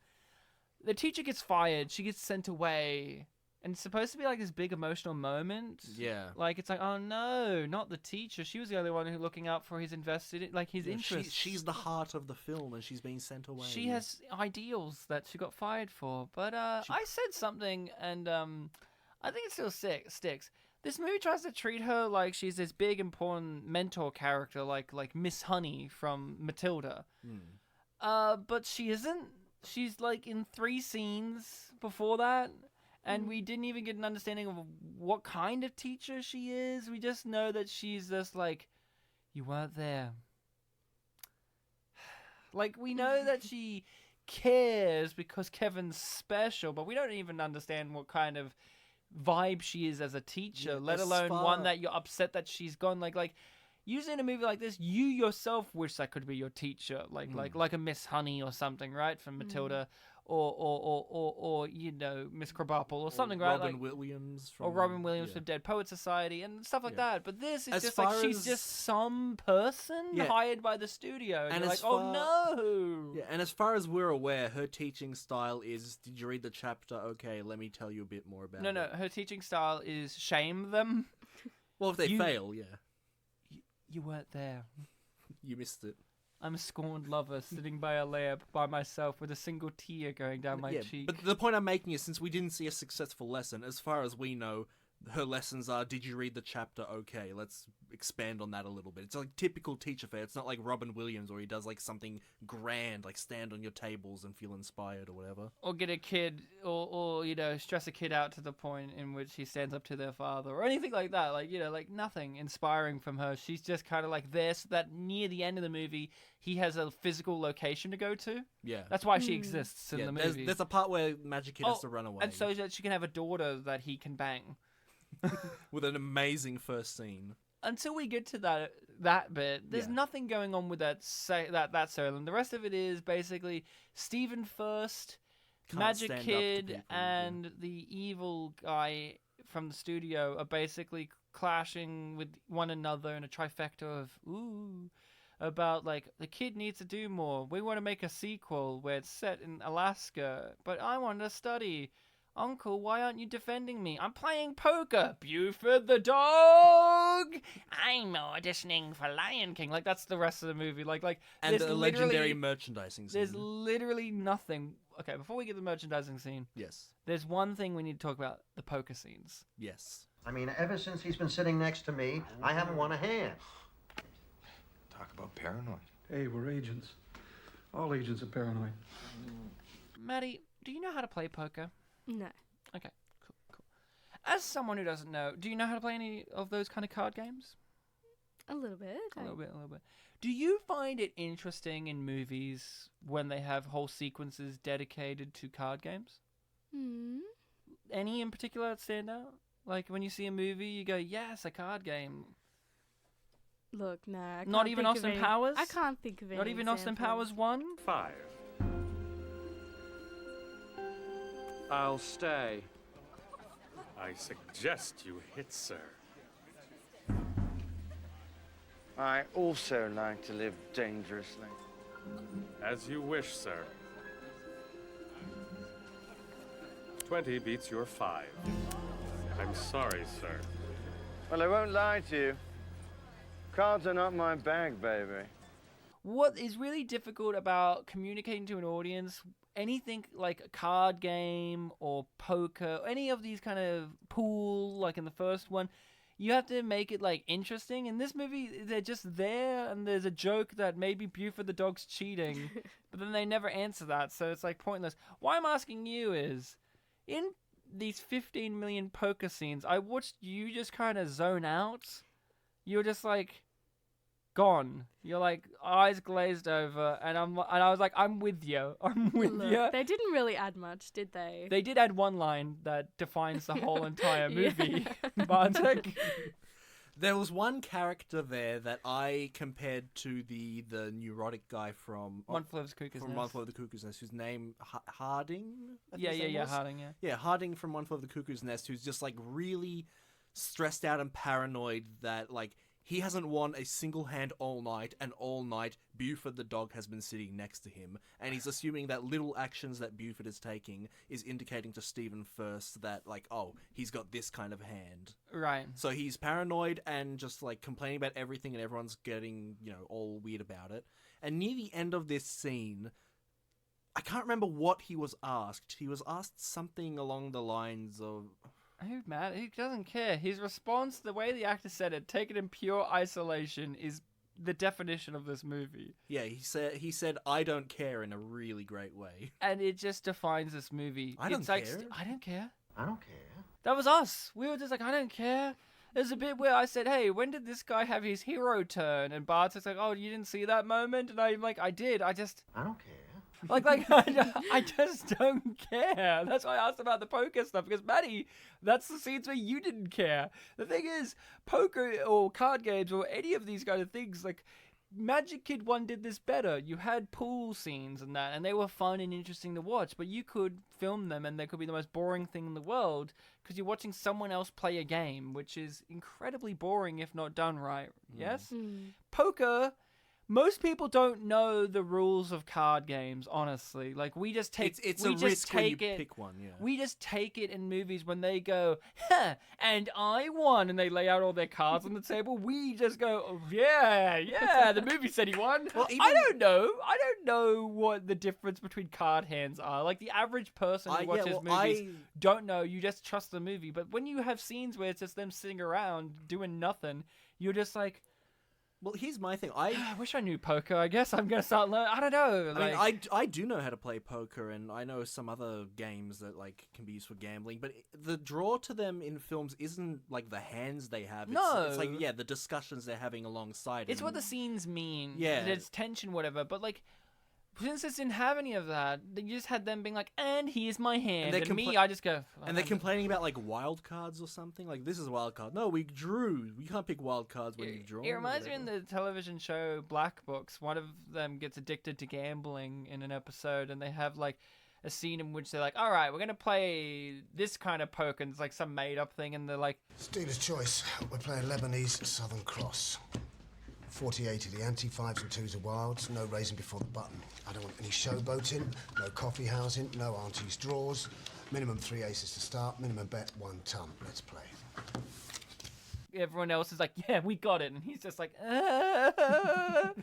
the teacher gets fired, she gets sent away, and it's supposed to be like this big emotional moment. Yeah. Like, it's like, oh no, not the teacher. She was the only one who looking out for his his interests. She's the heart of the film, and she's being sent away. She has ideals that she got fired for. But I said something, and I think it still sticks. This movie tries to treat her like she's this big, important mentor character, like Miss Honey from Matilda. But she isn't. She's like in 3 scenes before that, and we didn't even get an understanding of what kind of teacher she is. We just know that she's just like, you weren't there. Like, we know that she cares because Kevin's special, but we don't even understand what kind of vibe she is as a teacher, Yeah, let as alone far- one that you're upset that she's gone. Like usually in a movie like this, you yourself wish that could be your teacher, like a Miss Honey or something, right, from Matilda, or you know, Miss Krabappel or something, right? Robin Like, Williams. or From, Robin Williams yeah. from Dead Poet Society and stuff like that. But this is As just like far she's as- just some person Yeah. hired by the studio, and And you're as like, oh far- no. Yeah, and as far as we're aware, her teaching style is, did you read the chapter? Okay, let me tell you a bit more about No, it. no. Her teaching style is shame them. Well, if they You- fail, yeah. You weren't there. You missed it. I'm a scorned lover sitting by a lamp by myself with a single tear going down my yeah, cheek. but the point I'm making is, since we didn't see a successful lesson, as far as we know, her lessons are, did you read the chapter? Okay, let's expand on that a little bit. It's like typical teacher fare. It's not like Robin Williams where he does like something grand, like stand on your tables and feel inspired or whatever. Or get a kid, or you know, stress a kid out to the point in which he stands up to their father, or anything like that. Like, you know, like nothing inspiring from her. She's just kind of like there, so that near the end of the movie, he has a physical location to go to. Yeah. That's why she exists in Yeah, the there's, movie. there's a part where Magic Kid has to run away. And so that she can have a daughter that he can bang. with an amazing first scene. Until we get to that bit, there's Yeah. nothing going on with that storyline. The rest of it is basically Stephen First, Can't Magic stand up to Kid, people, and the evil guy from the studio are basically clashing with one another in a trifecta of about like the kid needs to do more. We want to make a sequel where it's set in Alaska, but I want to study. Uncle, why aren't you defending me? I'm playing poker. Buford the dog. I'm auditioning for Lion King. Like, that's the rest of the movie. Like, And there's the literally- legendary merchandising scene. There's literally nothing. Okay, before we get to the merchandising scene, Yes. there's one thing we need to talk about: the poker scenes. Yes. I mean, ever since he's been sitting next to me, I haven't won a hand. Talk about paranoid. Hey, we're agents. All agents are paranoid. Maddie, do you know how to play poker? No. Okay, cool. As someone who doesn't know, do you know how to play any of those kind of card games? A little bit. A little bit. Do you find it interesting in movies when they have whole sequences dedicated to card games? Any in particular that stand out? Like when you see a movie, you go, yes, a card game. Look, no. I can't Not even think of Austin any- Powers? I can't think of any Not even Austin examples. Powers 1? 5. I'll stay. I suggest you hit, sir. I also like to live dangerously. As you wish, sir. 20 beats your 5. I'm sorry, sir. Well, I won't lie to you. Cards are not my bag, baby. What is really difficult about communicating to an audience, anything like a card game or poker, any of these kind of pool, like in the first one, you have to make it like interesting. In this movie, they're just there, and there's a joke that maybe Buford the dog's cheating, but then they never answer that, so it's like pointless. Why I'm asking you is, in these 15 million poker scenes, I watched you just kind of zone out. You're just like gone. You're like eyes glazed over, and I was like, I'm with you. I'm with Look, you. they didn't really add much, did they? They did add one line that defines the whole entire movie. Bartek. There was one character there that I compared to the neurotic guy from One Flew Over the Cuckoo's Nest. One Flew Over the Cuckoo's Nest, whose name Harding. I think Yeah, his name was? Harding. Yeah, Harding from One Flew Over the Cuckoo's Nest, who's just like really stressed out and paranoid that like he hasn't won a single hand all night, and all night Buford the dog has been sitting next to him, and he's assuming that little actions that Buford is taking is indicating to Stephen first that like, oh, he's got this kind of hand. Right. So he's paranoid and just like complaining about everything, and everyone's getting, all weird about it. And near the end of this scene, I can't remember what he was asked. He was asked something along the lines of... Who doesn't care? His response, the way the actor said it, taken in pure isolation, is the definition of this movie. Yeah, he said, I don't care, in a really great way. And it just defines this movie. I don't It's like, care. I don't care. I don't care. That was us. We were just like, I don't care. There's a bit where I said, hey, when did this guy have his hero turn? And Bart's like, oh, you didn't see that moment? And I'm like, I did. I don't care. I just don't care. That's why I asked about the poker stuff, because Maddy, that's the scenes where you didn't care. The thing is, poker or card games or any of these kind of things, like Magic Kid 1 did this better. You had pool scenes and that, and they were fun and interesting to watch, but you could film them and they could be the most boring thing in the world because you're watching someone else play a game, which is incredibly boring if not done right. Yes? Poker... Most people don't know the rules of card games, honestly. Like, we just take It's we a just risk when you take it. pick one, yeah. We just take it in movies when they go, and I won, and they lay out all their cards on the table. We just go, oh, yeah, the movie said he won. Well, I don't know what the difference between card hands are. Like, the average person who watches movies don't know. You just trust the movie. But when you have scenes where it's just them sitting around doing nothing, you're just like... Well, here's my thing. I wish I knew poker. I guess I'm going to start learning. I don't know. I do know how to play poker, and I know some other games that like can be used for gambling, but the draw to them in films isn't like the hands they have. It's like, the discussions they're having alongside. It's what the scenes mean. Yeah. There's tension, whatever. But like, since it didn't have any of that, you just had them being like, and here's my hand. And me, I just go... And they're complaining about like wild cards or something. Like, this is a wild card. No, we drew. We can't pick wild cards when you've drawn. It reminds me in the television show Black Books, one of them gets addicted to gambling in an episode, and they have like a scene in which they're like, all right, we're going to play this kind of poker, and it's like some made-up thing, and they're like... Dealer's choice. We're playing Lebanese Southern Cross. 40-80, the ante-5s and 2s are wilds, no raising before the button. I don't want any showboating, no coffee housing, no auntie's draws. Minimum 3 aces to start, minimum bet 1 ton. Let's play. Everyone else is like, yeah, we got it. And he's just like, and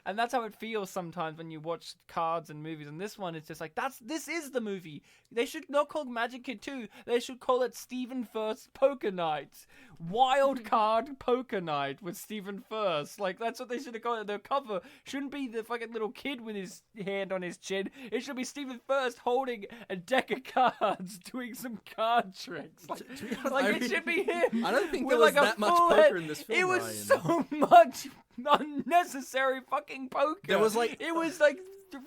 And that's how it feels sometimes when you watch cards and movies. And this one, it's just like, this is the movie. They should not call Magic Kid 2. They should call it Stephen First Poker Night. Wild Card Poker Night with Stephen First. Like, that's what they should have called it. The cover shouldn't be the fucking little kid with his hand on his chin. It should be Stephen First holding a deck of cards, doing some card tricks. Like it should be him. I don't think with there was like that a much full poker head. in this film, It was Ryan. so much unnecessary fucking poker. There was like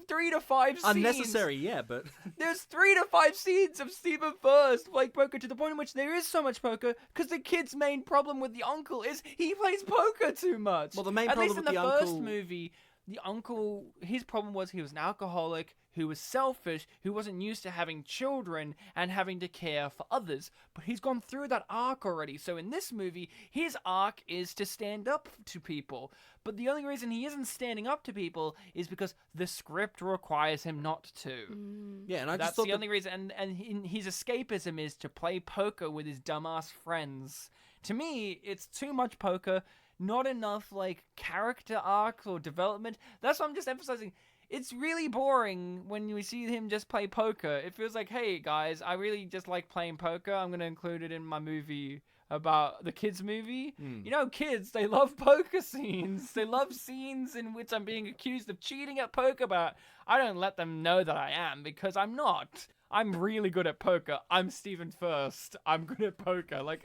3 to 5 scenes. unnecessary, yeah, but There's 3 to 5 scenes of Stephen First like poker, to the point in which there is so much poker because the kid's main problem with the uncle is he plays poker too much. Well, the main At problem least in with the the first uncle- movie, the uncle, his problem was he was an alcoholic who was selfish, who wasn't used to having children and having to care for others. But he's gone through that arc already. So in this movie, his arc is to stand up to people. But the only reason he isn't standing up to people is because the script requires him not to. Yeah, and I That's just thought the only reason. And his escapism is to play poker with his dumbass friends. To me, it's too much poker, not enough like character arcs or development. That's what I'm just emphasizing. It's really boring when we see him just play poker. It feels like, hey guys, I really just like playing poker. I'm gonna include it in my movie about the kids movie. You know, kids, they love poker scenes. They love scenes in which I'm being accused of cheating at poker, but I don't let them know that I am because I'm not. I'm really good at poker. I'm Stephen First. I'm good at poker. Like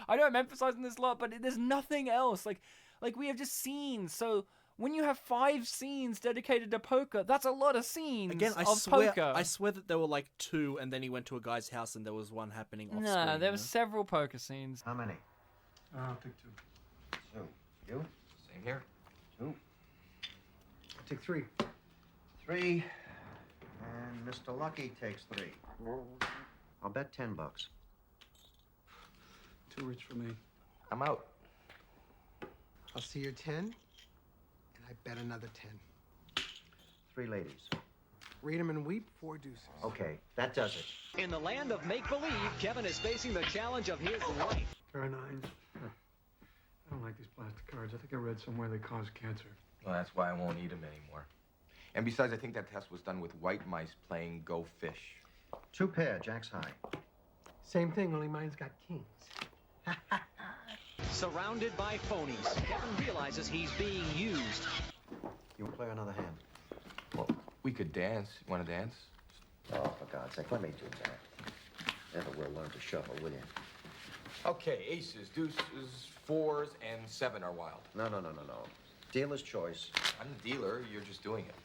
I know I'm emphasizing this a lot, but there's nothing else. Like we have just scenes. So when you have 5 scenes dedicated to poker, that's a lot of scenes again, of poker. I swear that there were like 2, and then he went to a guy's house, and there was one happening off No, screen. there were several poker scenes. How many? I'll take 2. 2. You? Same here. 2. I'll take 3. 3. And Mr. Lucky takes 3. I'll bet $10. Too rich for me. I'm out. I'll see your 10, and I bet another 10. 3 ladies. Read 'em and weep, 4 deuces. Okay, that does it. In the land of make-believe, Kevin is facing the challenge of his life. Pair of 9s. I don't like these plastic cards. I think I read somewhere they cause cancer. Well, that's why I won't eat them anymore. And besides, I think that test was done with white mice playing Go Fish. 2 pair, Jack's high. Same thing, only mine's got kings. Surrounded by phonies, Kevin realizes he's being used. You play another hand. Well, we could dance. You want to dance? Oh, for God's sake, let me do that. Never will learn to shuffle, will you? Okay, aces, deuces, 4s, and 7 are wild. No. Dealer's choice. I'm the dealer. You're just doing it.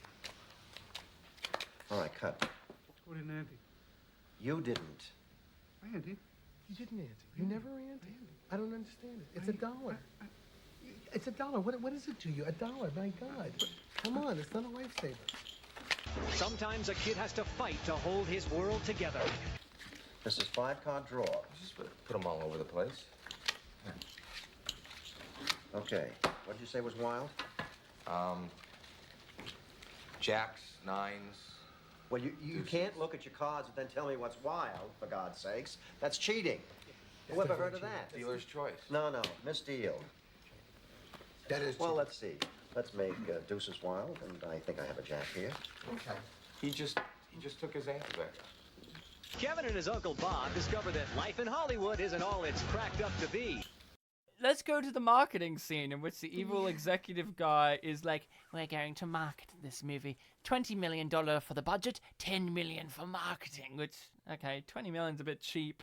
All right, cut. Who didn't ante? You didn't. I ante. You didn't ante. You never ante. I don't understand it. It's $1. It's $1. What does it to you? $1. My God. Come on, it's not a lifesaver. Sometimes a kid has to fight to hold his world together. This is 5-card draw. Just put them all over the place. Okay. What did you say was wild? Jacks, 9s. Well, you can't look at your cards and then tell me what's wild, for God's sakes. That's cheating. Who ever heard of that? Dealer's choice. No. Misdeal. That is Well, let's see. Let's make deuces wild, and I think I have a jack here. Okay. He just took his ante back. Kevin and his Uncle Bob discover that life in Hollywood isn't all it's cracked up to be. Let's go to the marketing scene in which the evil executive guy is like, we're going to market this movie. $20 million for the budget, $10 million for marketing, which, okay, $20 million's a bit cheap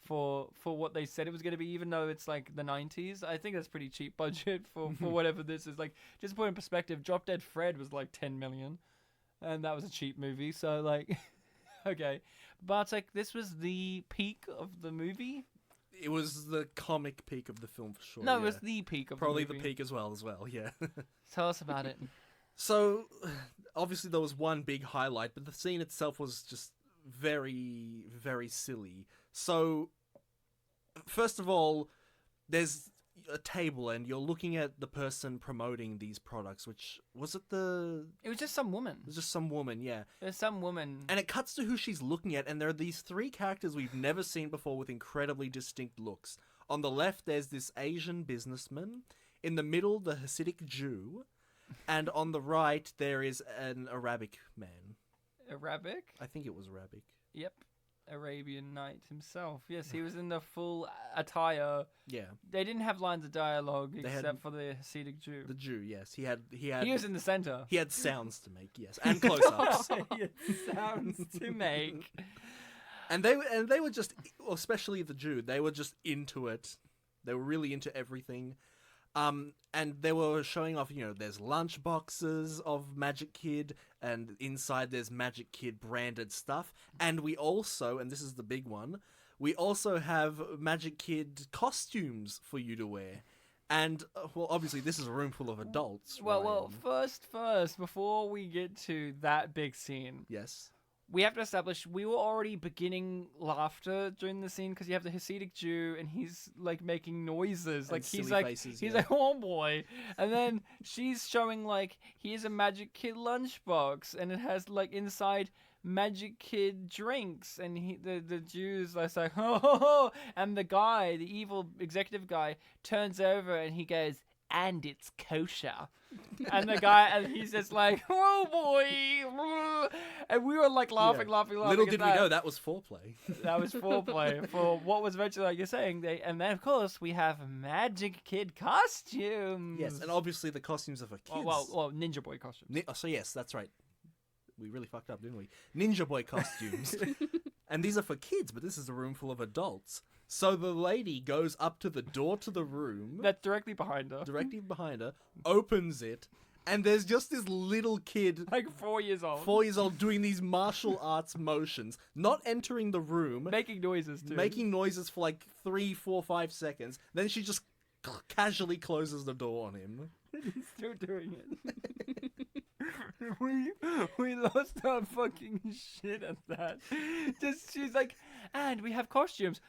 for what they said it was going to be, even though it's like the 90s. I think that's pretty cheap budget for whatever this is. Like, just to put in perspective, Drop Dead Fred was like $10 million, and that was a cheap movie, so like, okay. But like, this was the peak of the movie. It was the comic peak of the film for sure. No, yeah. it was the peak of Probably the movie. the peak as well, yeah. Tell us about it. So, obviously there was one big highlight, but the scene itself was just very, very silly. So, first of all, there's a table and you're looking at the person promoting these products, which, was it the... It was just some woman. It was just some woman, yeah. There's some woman. And it cuts to who she's looking at, and there are these 3 characters we've never seen before with incredibly distinct looks. On the left, there's this Asian businessman. In the middle, the Hasidic Jew. And on the right, there is an Arabic man. Arabic? I think it was Arabic. Yep. Arabian Knight himself. Yes, he was in the full attire. Yeah. They didn't have lines of dialogue They except had- for the Hasidic Jew. The Jew, yes. He had. He was in the center. He had sounds to make, yes, and close-ups. He had sounds to make. And they were just, especially the Jew, they were just into it. They were really into everything. And they were showing off, there's lunch boxes of Magic Kid, and inside there's Magic Kid branded stuff. And we also, and this is the big one, we also have Magic Kid costumes for you to wear. And, well, obviously this is a room full of adults. Well, first, before we get to that big scene. Yes. We have to establish we were already beginning laughter during the scene because you have the Hasidic Jew and he's like making noises, like he's like faces, he's yeah. like oh boy, and then she's showing like here's a Magic Kid lunchbox and it has like inside Magic Kid drinks and the Jew's like oh, and the guy, the evil executive guy, turns over and he goes, and it's kosher. And the guy, and he's just like, oh boy. And we were like laughing. Little did we know that was foreplay. That was foreplay for what was eventually, like you're saying. And then, of course, we have Magic Kid costumes. Yes, and obviously the costumes are for kids. Well, Ninja Boy costumes. So yes, that's right. We really fucked up, didn't we? Ninja Boy costumes. And these are for kids, but this is a room full of adults. So the lady goes up to the door to the room. That's directly behind her. Opens it, and there's just this little kid. Like 4 years old. 4 years old doing these martial arts motions, not entering the room. Making noises, too. Making noises for like 3, 4, 5 seconds. Then she just casually closes the door on him. He's still doing it. we lost our fucking shit at that. Just she's like, and we have costumes.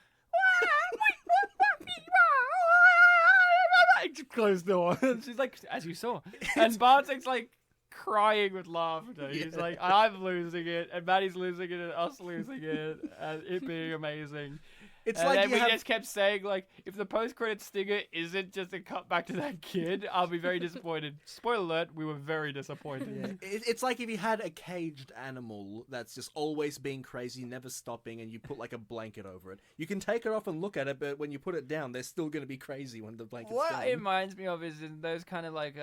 Closed door. And she's like, as you saw. And Bartek's like crying with laughter. He's like, I'm losing it, and Maddie's losing it, and us losing it, and it being amazing. It's and like then you we have... just kept saying, like, if the post-credit stinger isn't just a cut back to that kid, I'll be very disappointed. Spoiler alert, we were very disappointed. Yeah. It's like if you had a caged animal that's just always being crazy, never stopping, and you put like a blanket over it. You can take it off and look at it, but when you put it down, they're still going to be crazy when the blanket's What down. it reminds me of is in those kind of like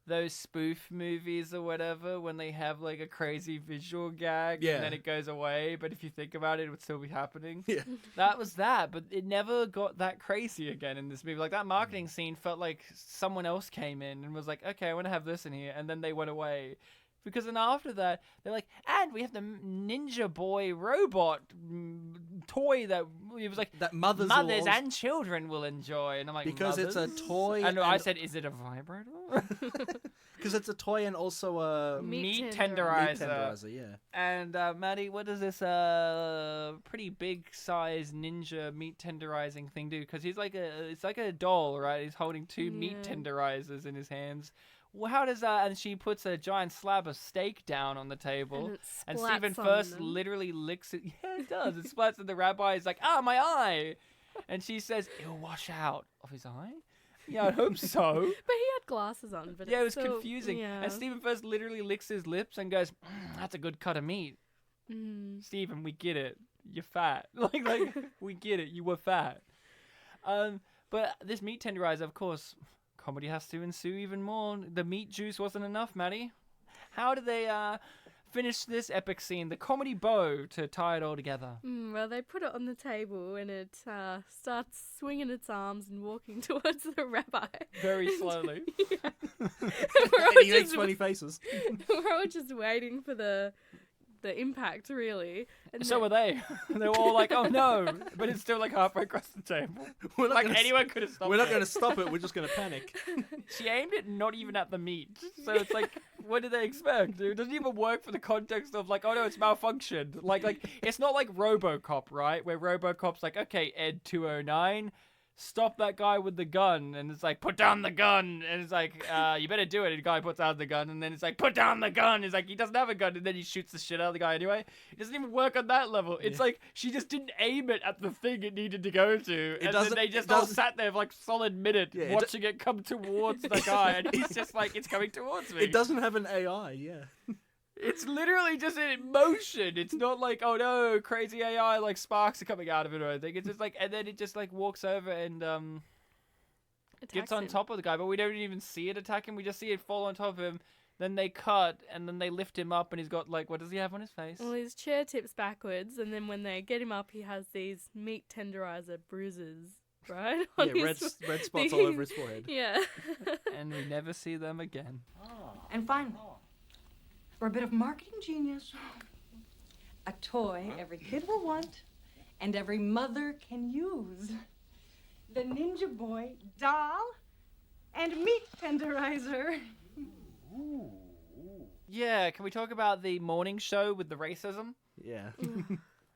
those spoof movies or whatever when they have like a crazy visual gag and then it goes away, but if you think about it, it would still be happening. Yeah. That was that, but it never got that crazy again in this movie. Like that marketing scene felt like someone else came in and was like, okay, I want to have this in here, and then they went away. Because then after that, they're like, and we have the Ninja Boy robot toy that it was like that mothers and children will enjoy. And I'm like, because it's a toy. And I said, is it a vibrator? Because it's a toy and also a meat tenderizer. Meat tenderizer, yeah. And Maddie, what does this pretty big size ninja meat tenderizing thing do? Because it's like a doll, right? He's holding two meat tenderizers in his hands. Well, how does that? And she puts a giant slab of steak down on the table, and Stephen First literally licks it. Yeah, it does. It splats, and the rabbi is like, "Ah, my eye," and she says, "It'll wash out of his eye." Yeah, I hope so. But he had glasses on. But yeah, it was still confusing. Yeah. And Stephen First literally licks his lips and goes, "That's a good cut of meat." Stephen, we get it. You're fat. Like we get it. You were fat. But this meat tenderizer, of course. Comedy has to ensue even more. The meat juice wasn't enough, Maddie. How did they finish this epic scene? The comedy bow to tie it all together. Well, they put it on the table and it starts swinging its arms and walking towards the rabbi. Very slowly. And he makes funny faces. We're all just waiting for the impact, really. And so were they. They were all like, oh no. But it's still like halfway across the table. Like anyone could have stopped it. We're not going to stop it. We're just going to panic. She aimed it not even at the meat. So it's like, what did they expect? It doesn't even work for the context of like, oh no, it's malfunctioned. Like it's not like RoboCop, right? Where RoboCop's like, okay, Ed 209, stop that guy with the gun, and it's like, put down the gun, and it's like, you better do it, and the guy puts down the gun, and then it's like, put down the gun, it's like, he doesn't have a gun, and then he shoots the shit out of the guy anyway. It doesn't even work on that level. It's like, she just didn't aim it at the thing it needed to go to, and then they just all sat there for like a solid minute, watching it come towards the guy, and he's just like, it's coming towards me. It doesn't have an AI, yeah. It's literally just in motion. It's not like, oh no, crazy AI, like sparks are coming out of it or anything. It's just like, and then it just like walks over and gets on top of the guy, but we don't even see it attack him. We just see it fall on top of him. Then they cut, and then they lift him up, and he's got like, what does he have on his face? Well, his chair tips backwards, and then when they get him up, he has these meat tenderizer bruises, right? Yeah, red spots all over his forehead. Yeah. And we never see them again. And finally, for a bit of marketing genius, a toy every kid will want and every mother can use. The Ninja Boy doll and meat tenderizer. Yeah, can we talk about the morning show with the racism? Yeah.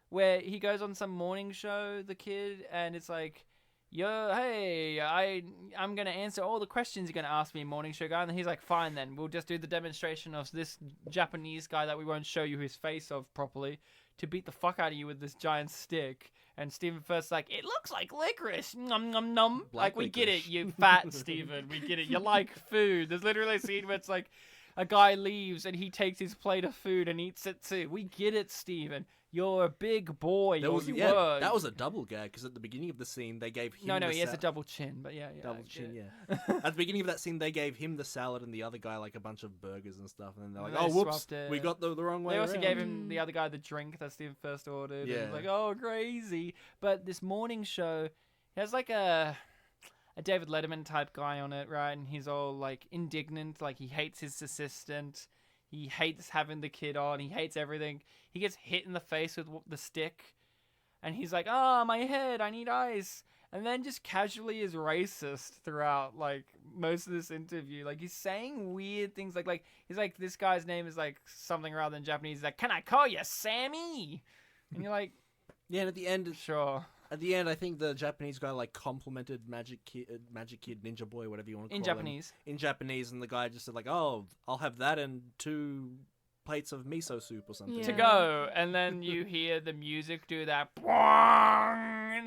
Where he goes on some morning show, the kid, and it's like, hey, I'm going to answer all the questions you're going to ask me, morning show guy. And he's like, fine then, we'll just do the demonstration of this Japanese guy that we won't show you his face of properly to beat the fuck out of you with this giant stick. And Stephen First's like, it looks like licorice. Nom nom nom. Like, we get it, you fat Stephen. We get it. You like food. There's literally a scene where it's like a guy leaves and he takes his plate of food and eats it too. We get it, Stephen. You're a big boy. That was a double gag, because at the beginning of the scene, they gave him No, he has a double chin, but yeah. Double chin, yeah. At the beginning of that scene, they gave him the salad and the other guy, like, a bunch of burgers and stuff, and then they're like, oh, whoops, we got the wrong way They also around. gave him, the other guy, the drink that Stephen first ordered. Yeah. And he's like, oh, crazy. But this morning show has, like, a David Letterman type guy on it, right? And he's all, like, indignant, like, he hates his assistant. He hates having the kid on. He hates everything. He gets hit in the face with the stick. And he's like, my head, I need ice. And then just casually is racist throughout, like, most of this interview. Like, he's saying weird things. Like he's like, this guy's name is, like, something rather than Japanese. He's like, can I call you Sammy? And you're like... Yeah, and at the end... Sure. At the end, I think the Japanese guy, like, complimented Magic Kid, Ninja Boy, whatever you want to call him. In Japanese, and the guy just said, like, oh, I'll have that and 2 plates of miso soup or something. To go, and then you hear the music do that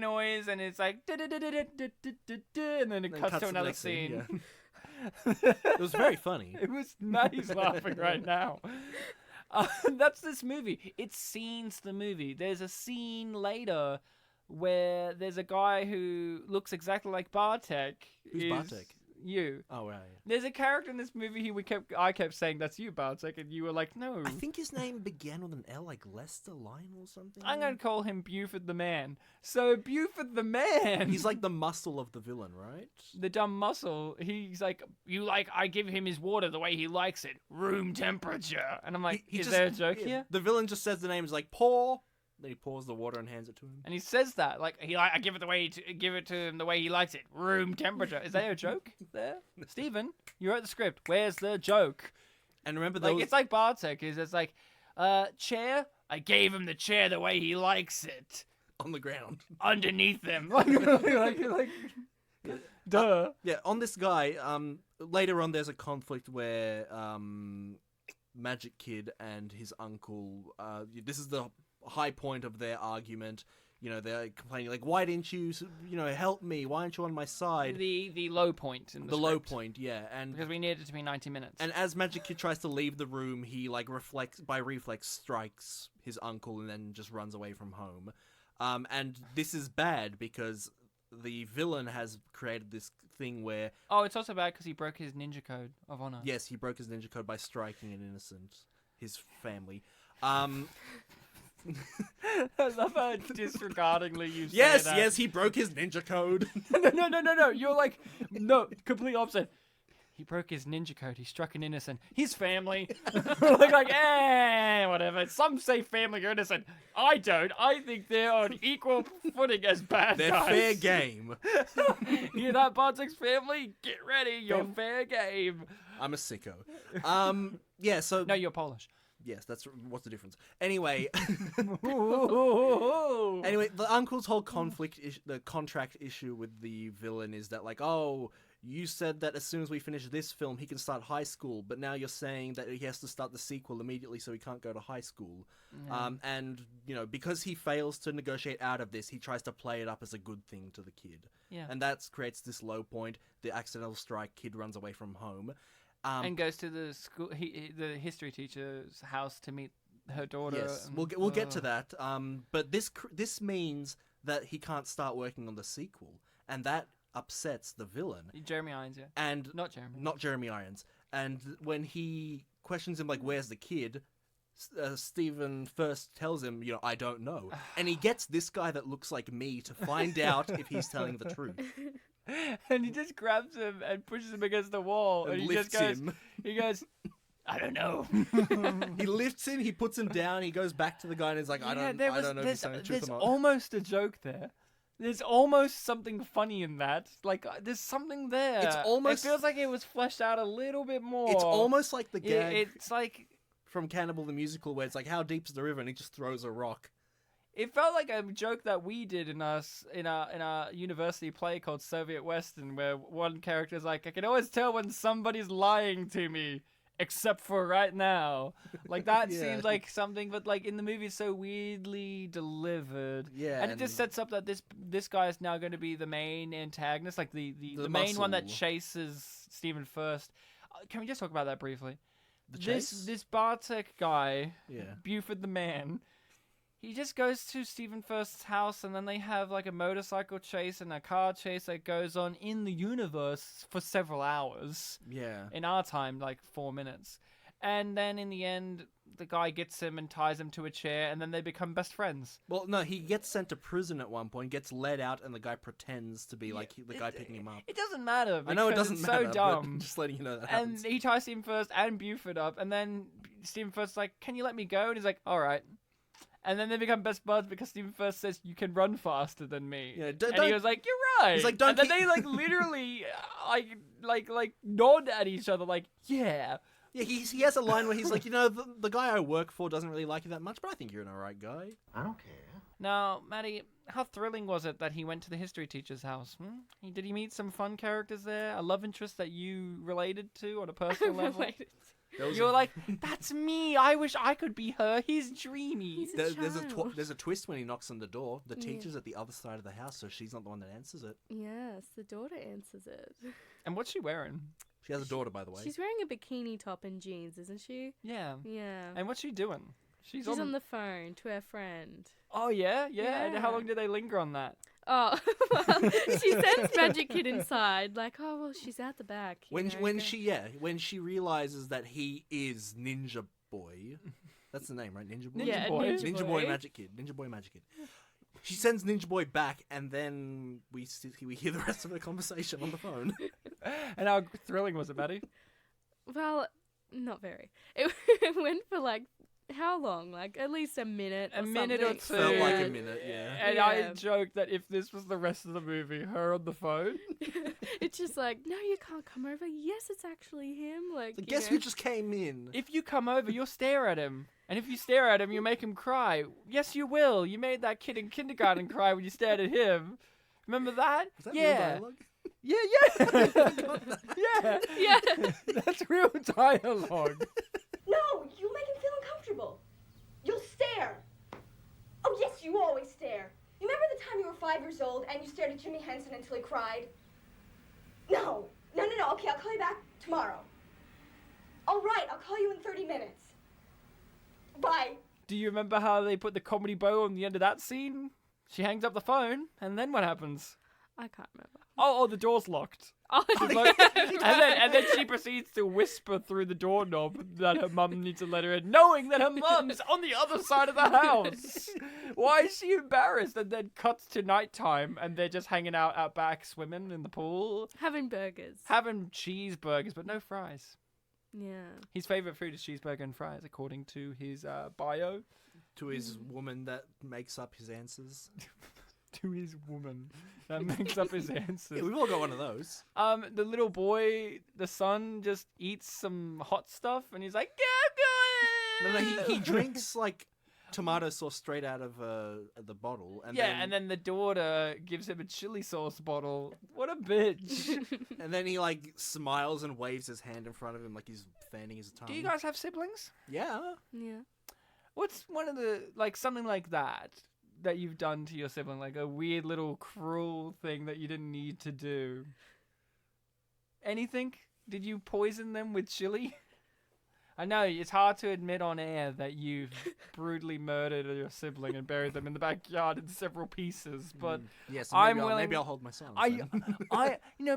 noise, and it's like, and then it cuts to another scene. It was very funny. It was Maddie's laughing right now. That's this movie. It scenes the movie. There's a scene later where there's a guy who looks exactly like Bartek. Who's Bartek? You. Oh, right. There's a character in this movie I kept saying, that's you, Bartek, and you were like, no. I think his name began with an L, like Lester Lionel or something. I'm going to call him Buford the Man. So, Buford the Man... He's like the muscle of the villain, right? The dumb muscle. He's like, I give him his water the way he likes it. Room temperature. And I'm like, is there a joke here? The villain just says the name, is like, pour. Then he pours the water and hands it to him. And he says that, like, I give it to him the way he likes it. Room temperature. Is there a joke there? Stephen, you wrote the script. Where's the joke? And remember, it's like Bartek. It's like, chair. I gave him the chair the way he likes it. On the ground. Underneath him. Duh. Yeah. On this guy. Later on, there's a conflict where Magic Kid and his uncle. This is the high point of their argument. You know, they're complaining like, why didn't you help me? Why aren't you on my side? The low point in the low point, yeah. And because we needed it to be 90 minutes. And as Magic Kid tries to leave the room, he like by reflex strikes his uncle and then just runs away from home. And this is bad because the villain has created this thing where... Oh, it's also bad because he broke his ninja code of honor. Yes, he broke his ninja code by striking an innocent, his family. I love how disregardingly you say that. Yes, he broke his ninja code. No. You're like, no, complete opposite. He broke his ninja code. He struck an innocent. His family. Whatever. Some say family are innocent. I don't. I think they're on equal footing as bad they're guys. Fair game. Hear that, Bartek's family? Get ready. You're fair game. I'm a sicko. Yeah, so... No, you're Polish. Yes, that's what's the difference. Anyway, Ooh. anyway, the uncle's whole the contract issue with the villain is that like, oh, you said that as soon as we finish this film, he can start high school, but now you're saying that he has to start the sequel immediately, so he can't go to high school. Yeah. And because he fails to negotiate out of this, he tries to play it up as a good thing to the kid. Yeah. And that creates this low point. The accidental strike, kid runs away from home. And goes to the school, the history teacher's house to meet her daughter. Yes, and- we'll get to that. But this means that he can't start working on the sequel, and that upsets the villain. Jeremy Irons, yeah. And Not Jeremy Irons. And when he questions him like, "Where's the kid?" Stephen first tells him, "I don't know," and he gets this guy that looks like me to find out if he's telling the truth. And he just grabs him and pushes him against the wall, And and he lifts just goes, him. He goes, I don't know. He lifts him, he puts him down, he goes back to the guy and he's like, I don't know if he's telling the truth There's or not. almost a joke there. There's almost something funny in that. Like, there's something there. It's almost- It feels like it was fleshed out a little bit more. It's almost like the gag It's like from Cannibal the Musical where it's like, how deep's the river? And he just throws a rock. it felt like a joke that we did in our university play called Soviet Western, where one character is like, I can always tell when somebody's lying to me, except for right now. Like, that Yeah. seems like something, but like in the movie it's so weirdly delivered. Yeah, And it just sets up that this guy is now going to be the main antagonist, like the main one that muscle. chases Stephen first. Can we just talk about that briefly? The chase? This Bartek guy, Yeah. Buford the man, he just goes to Stephen First's house, and then they have like a motorcycle chase and a car chase that goes on in the universe for several hours. Yeah. In our time, like 4 minutes. And then in the end, the guy gets him and ties him to a chair, and then they become best friends. Well, no, he gets sent to prison at one point, gets led out, and the guy pretends to be like the guy picking him up. It doesn't matter. I know it because doesn't it's matter, so but dumb. just letting you know that And happens. he ties Stephen First and Buford up, and then Stephen First's like, "Can you let me go?" And he's like, "All right." And then they become best buds because Stephen First says, "You can run faster than me." Yeah, and don't- he was like, "You're right." He's like, "Don't and then keep-" they like literally like nod at each other, like, "Yeah." Yeah, he has a line where he's like, the guy I work for doesn't really like you that much, but I think you're an alright guy. I don't care. Now, Maddie, how thrilling was it that he went to the history teacher's house? Did he meet some fun characters there? A love interest that you related to on a personal level? Related. You were like, "That's me. I wish I could be her. He's dreamy." There's a twist when he knocks on the door. The teacher's at the other side of the house, so she's not the one that answers it. Yes, the daughter answers it. And what's she wearing? She has a daughter, by the way. She's wearing a bikini top and jeans, isn't she? Yeah. Yeah. And what's she doing? She's on the phone to her friend. Oh, yeah? And how Yeah. long did they linger on that? Oh, well, she sends Magic Kid inside, like, oh, well, she's out the back. When go. she realizes that he is Ninja Boy, that's the name, right? Ninja Boy. Yeah, Ninja Boy. Magic Kid. Ninja Boy Magic Kid. She sends Ninja Boy back, and then we hear the rest of the conversation on the phone. And how thrilling was it, Maddie? Well, not very. It went for like, how long? Like, at least a minute A or minute or something. two. Felt like a minute, yeah. And Yeah. I joked that if this was the rest of the movie, her on the phone. It's just like, no, you can't come over. Yes, it's actually him. Like, you Guess know. who just came in? If you come over, you'll stare at him. And if you stare at him, you make him cry. Yes, you will. You made that kid in kindergarten cry when you stared at him. Remember that? Was that real yeah. dialogue? Yeah. Yeah. That's real dialogue. No, you make him feel uncomfortable. You'll stare. Oh, yes, you always stare. You remember the time you were 5 years old and you stared at Jimmy Henson until he cried? No. Okay, I'll call you back tomorrow. All right, I'll call you in 30 minutes. Bye. Do you remember how they put the comedy bow on the end of that scene? She hangs up the phone, and then what happens? I can't remember. Oh, the door's locked. Oh, She's like- and then she proceeds to whisper through the doorknob that her mum needs to let her in, knowing that her mum's on the other side of the house. Why is she embarrassed? And then cuts to nighttime, and they're just hanging out back, swimming in the pool, Having burgers. having cheeseburgers, but no fries. Yeah. His favorite food is cheeseburger and fries, according to his bio. To his woman that makes up his answers. To his woman that makes up his answers. Yeah, we've all got one of those. The little boy, the son, just eats some hot stuff, and he's like, No, he drinks like tomato sauce straight out of the bottle, and and then the daughter gives him a chili sauce bottle. What a bitch! and then he like smiles and waves his hand in front of him like he's fanning his tongue. Do you guys have siblings? Yeah. Yeah. What's one of the something like that you've done to your sibling, like a weird little cruel thing that you didn't need to do? Anything? Did you poison them with chili? I know it's hard to admit on air that you've brutally murdered your sibling and buried them in the backyard in several pieces, but yes, I'm maybe willing. Maybe I'll hold my silence.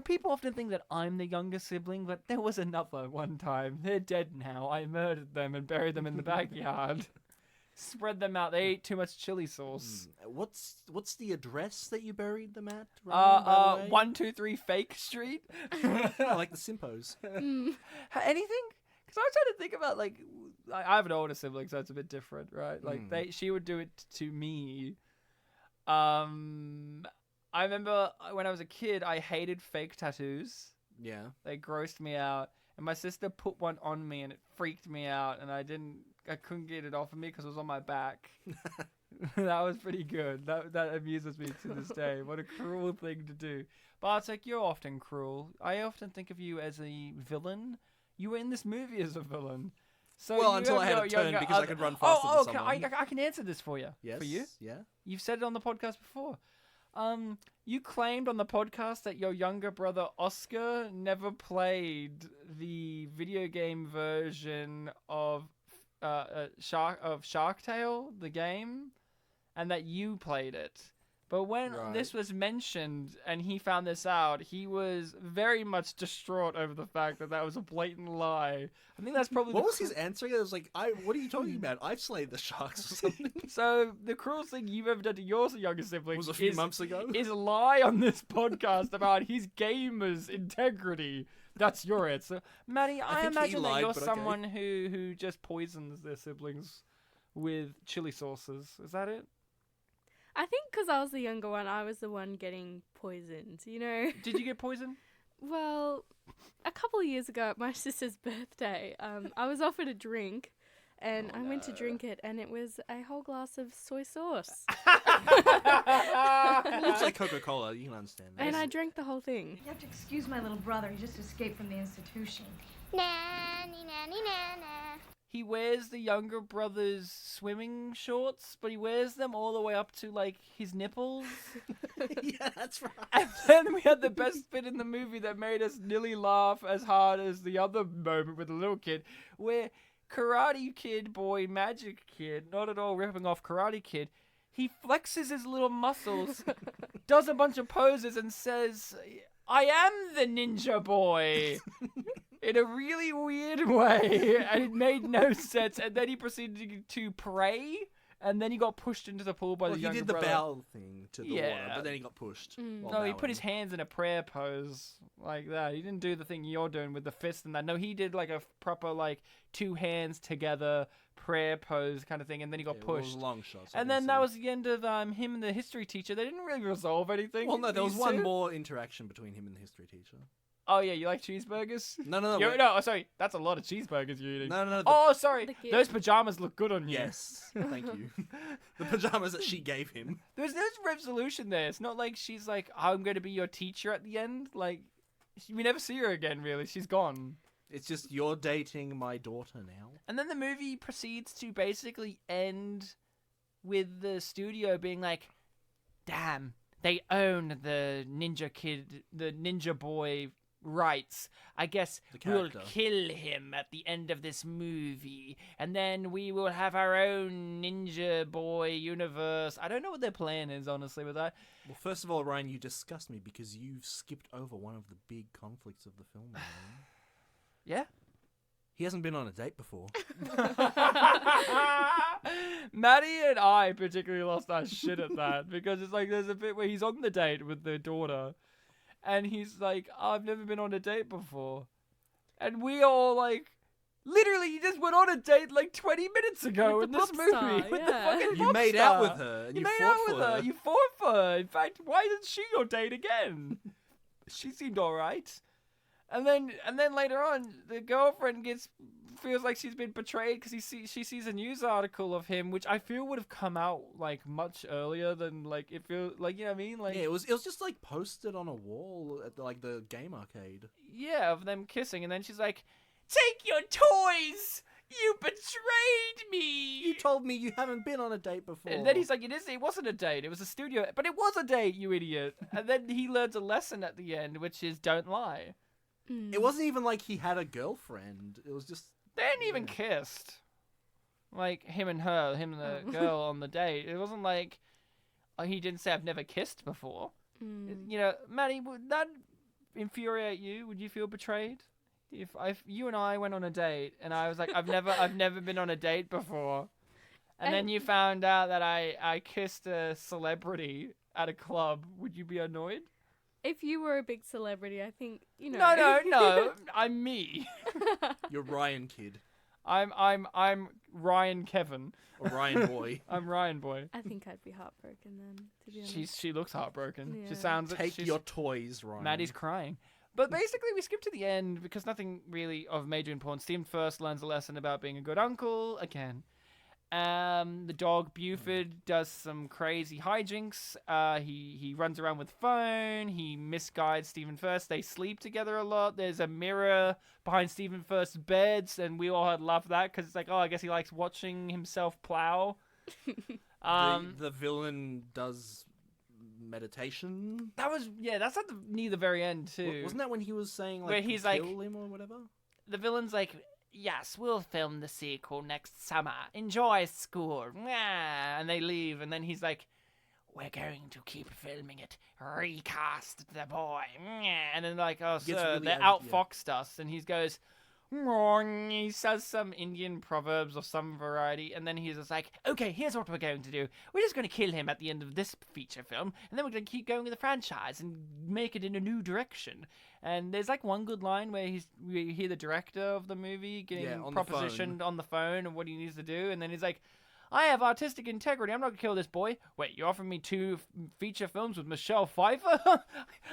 People often think that I'm the younger sibling, but there was another one time. They're dead now. I murdered them and buried them in the backyard. Spread them out. They ate too much chili sauce. What's the address that you buried them at? Ryan, by the way? 123 Fake Street. Like the Simpos. Anything? Because I was trying to think about I have an older sibling, so it's a bit different, right? Like she would do it to me. I remember when I was a kid, I hated fake tattoos. Yeah. They grossed me out, and my sister put one on me, and it freaked me out, and I couldn't get it off of me because it was on my back. That was pretty good. That amuses me to this day. What a cruel thing to do. But it's like, you're often cruel. I often think of you as a villain. You were in this movie as a villain. So well, until I had a turn because I could run faster than someone. I can answer this for you. Yes. For you? Yeah. You've said it on the podcast before. You claimed on the podcast that your younger brother Oscar never played the video game version of Shark Tale, the game, and that you played it. But when this was mentioned and he found this out, he was very much distraught over the fact that was a blatant lie. I think that's probably what was his answer? It was like, what are you talking about? I've slayed the sharks or something. So the cruelest thing you've ever done to your younger sibling was a few months ago. Is lie on this podcast about his gamer's integrity. That's your answer, Maddie. I imagine that you're someone who just poisons their siblings with chili sauces. Is that it? I think because I was the younger one, I was the one getting poisoned, you know? Did you get poisoned? Well, a couple of years ago at my sister's birthday, I was offered a drink, and I went to drink it, and it was a whole glass of soy sauce. It's like Coca-Cola, you can understand that. And I drank the whole thing. You have to excuse my little brother. He just escaped from the institution. Nanny, nanny, nana. He wears the younger brother's swimming shorts, but he wears them all the way up to, his nipples. Yeah, that's right. And then we had the best bit in the movie that made us nearly laugh as hard as the other moment with the little kid, where Karate Kid boy, Magic Kid, not at all ripping off Karate Kid, he flexes his little muscles, does a bunch of poses, and says, "I am the ninja boy." In a really weird way, and it made no sense. And then he proceeded to pray, and then he got pushed into the pool by the younger brother. He did the bow thing to the water, but then he got pushed. No, he put his hands in a prayer pose like that. He didn't do the thing you're doing with the fist and that. No, he did a proper two hands together prayer pose kind of thing, and then he got pushed. It was long shots. And then that was the end of him and the history teacher. They didn't really resolve anything. Well, no, there was one more interaction between him and the history teacher. Oh, yeah, you like cheeseburgers? No. No, sorry, that's a lot of cheeseburgers you're eating. No. Oh, sorry, those pajamas look good on you. Yes, thank you. The pajamas that she gave him. There's no resolution there. It's not like she's like, I'm going to be your teacher at the end. We never see her again, really. She's gone. It's just, you're dating my daughter now. And then the movie proceeds to basically end with the studio being like, damn, they own the ninja boy rights. I guess we'll kill him at the end of this movie, and then we will have our own Ninja Boy universe. I don't know what their plan is, honestly, with that. Well, first of all, Ryan, you disgust me because you've skipped over one of the big conflicts of the film. Yeah? He hasn't been on a date before. Maddie and I particularly lost our shit at that, because it's there's a bit where he's on the date with the daughter, and he's like, I've never been on a date before. And we all literally, you just went on a date 20 minutes ago in this movie. With the fucking You pop made star. out with her, and you made fought out for with her. her. You fought for her. In fact, why isn't she your date again? She seemed alright. And then later on, the girlfriend feels like she's been betrayed because she sees a news article of him, which I feel would have come out like much earlier than like it feels like, you know what I mean? Like, Yeah, it was just like posted on a wall at the game arcade. yeah, of them kissing, and then she's like, "Take your toys! You betrayed me!" You told me you haven't been on a date before. And then he's like, it wasn't a date, it was a studio, but it was a date, you idiot. And then he learns a lesson at the end, which is don't lie. It wasn't even like he had a girlfriend. It was just They hadn't even kissed. Like, him and the girl on the date. It wasn't like he didn't say, "I've never kissed before." You know, Maddie, would that infuriate you? Would you feel betrayed? If you and I went on a date and I was like, I've never been on a date before. And then you found out that I kissed a celebrity at a club, would you be annoyed? If you were a big celebrity, I think, you know. No. I'm me. You're Ryan Kid. I'm Ryan Kevin. Or Ryan Boy. I'm Ryan Boy. I think I'd be heartbroken then, to be honest. She looks heartbroken. Yeah. She sounds Take your toys, Ryan. Maddie's crying. But basically, we skip to the end because nothing really of major importance. Stephen first learns a lesson about being a good uncle again. The dog Buford does some crazy hijinks. He runs around with phone. He misguides Stephen First. They sleep together a lot. There's a mirror behind Stephen First's beds, and we all had loved that because it's like, oh, I guess he likes watching himself plow. The villain does meditation. That's at near the very end too. Wasn't that when he was saying like where he's kill like him or whatever? The villain's like, "Yes, we'll film the sequel next summer. Enjoy school." And they leave, and then he's like, "We're going to keep filming it. Recast the boy." And then like, "Oh, Gets sir, really they outfoxed us." And he goes, he says some Indian proverbs of some variety, and then he's just like, "Okay, here's what we're going to do. We're just going to kill him at the end of this feature film, and then we're going to keep going with the franchise and make it in a new direction." And there's like one good line where we hear the director of the movie getting propositioned on the phone of what he needs to do, and then he's like, "I have artistic integrity. I'm not going to kill this boy." "Wait, you offered me 2 feature films with Michelle Pfeiffer?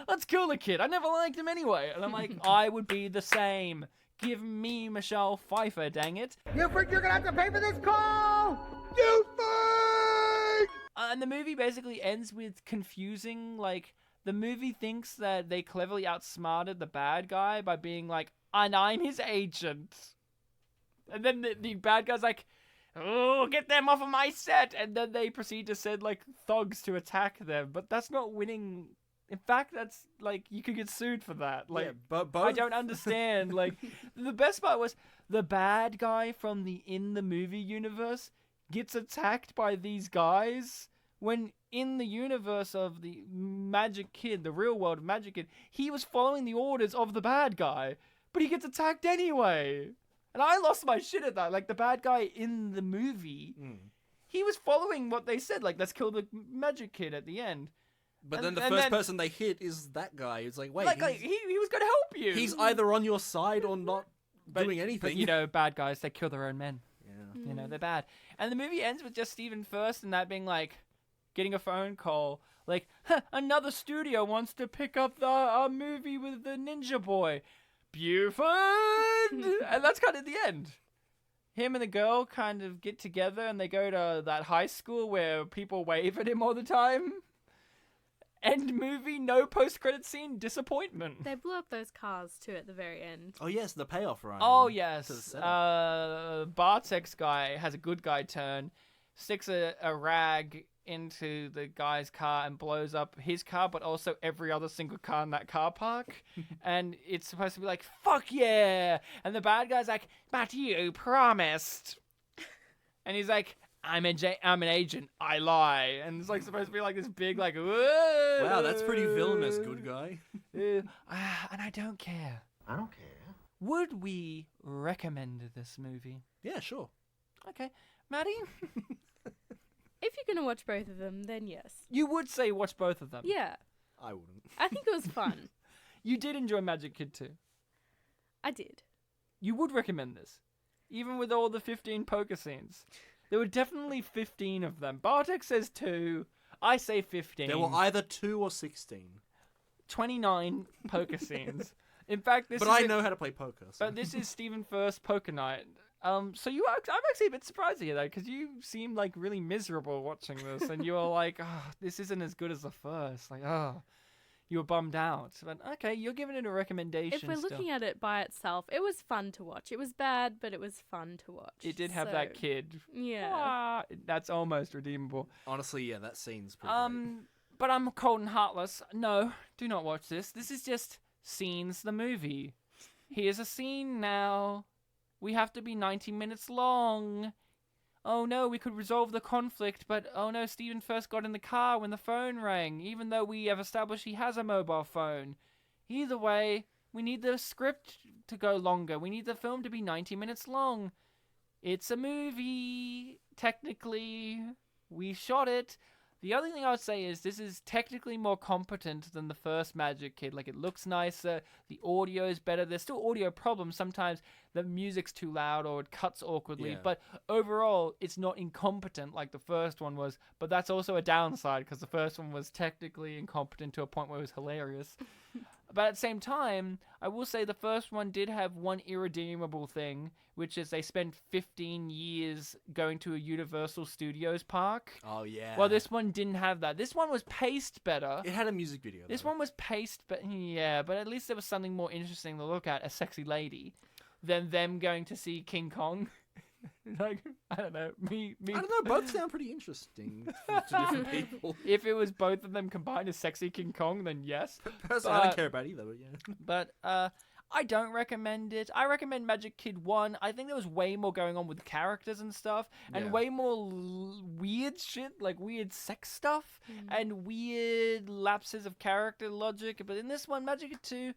Let's kill the kid. I never liked him anyway." And I'm like, I would be the same. Give me Michelle Pfeiffer, dang it. You think you're gonna have to pay for this call? You think? And the movie basically ends with confusing, like, the movie thinks that they cleverly outsmarted the bad guy by being like, "And I'm his agent." And then the bad guy's like, "Oh, get them off of my set." And then they proceed to send, like, thugs to attack them. But that's not winning. In fact, that's, like, you could get sued for that. Like, yeah, but I don't understand. Like, the best part was the bad guy from the In the Movie universe gets attacked by these guys when in the universe of the Magic Kid, the real world Magic Kid, he was following the orders of the bad guy, but he gets attacked anyway. And I lost my shit at that. Like, the bad guy in the movie, he was following what they said. Like, let's kill the Magic Kid at the end. But then the first person they hit is that guy. It's like, wait, like he was going to help you. He's either on your side or not doing anything. But, you know, bad guys, they kill their own men. Yeah. You know, they're bad. And the movie ends with just Stephen First and that being like, getting a phone call. Like, another studio wants to pick up our movie with the Ninja Boy. Buford! And that's kind of the end. Him and the girl kind of get together and they go to that high school where people wave at him all the time. End movie, no post-credit scene, disappointment. They blew up those cars too at the very end. Oh yes, the payoff, Ryan. Oh yes. Bartek's guy has a good guy turn, sticks a rag into the guy's car and blows up his car, but also every other single car in that car park. And it's supposed to be like, "Fuck yeah!" And the bad guy's like, "But you promised." And he's like, I'm an agent. I lie." And it's like supposed to be like this big, like, whoa. Wow, that's pretty villainous, good guy. And I don't care. I don't care. Would we recommend this movie? Yeah, sure. Okay. Maddie? If you're going to watch both of them, then yes. You would say watch both of them? Yeah. I wouldn't. I think it was fun. You did enjoy Magic Kid 2? I did. You would recommend this? Even with all the 15 poker scenes? There were definitely 15 of them. Bartek says 2. I say 15. There were either 2 or 16. 29 poker scenes. In fact, But I know how to play poker. So. But this is Stephen First Poker Night. I'm actually a bit surprised to hear that because you seem like really miserable watching this, and you were like, "Oh, this isn't as good as the first." Like, oh, you were bummed out. But okay, you're giving it a recommendation. If we're looking at it by itself, it was fun to watch. It was bad, but it was fun to watch. It did have that kid. Yeah. That's almost redeemable. Honestly, yeah, that scene's pretty great. But I'm cold and heartless. No, do not watch this. This is just Scenes the movie. Here's a scene now. We have to be 90 minutes long. Oh no, we could resolve the conflict, but oh no, Stephen first got in the car when the phone rang, even though we have established he has a mobile phone. Either way, we need the script to go longer. We need the film to be 90 minutes long. It's a movie. Technically, we shot it. The other thing I would say is this is technically more competent than the first Magic Kid. Like, it looks nicer, the audio is better. There's still audio problems. Sometimes the music's too loud or it cuts awkwardly. Yeah. But overall, it's not incompetent like the first one was. But that's also a downside because the first one was technically incompetent to a point where it was hilarious. But at the same time, I will say the first one did have one irredeemable thing, which is they spent 15 years going to a Universal Studios park. Oh, yeah. Well, this one didn't have that. This one was paced better. It had a music video. This one was paced, but at least there was something more interesting to look at, a sexy lady, than them going to see King Kong. Like, I don't know. Me. I don't know. Both sound pretty interesting to different people. If it was both of them combined as sexy King Kong, then yes. Personally, I don't care about either, but yeah. But I don't recommend it. I recommend Magic Kid 1. I think there was way more going on with characters and stuff, and way more weird shit, like weird sex stuff, and weird lapses of character logic. But in this one, Magic Kid 2,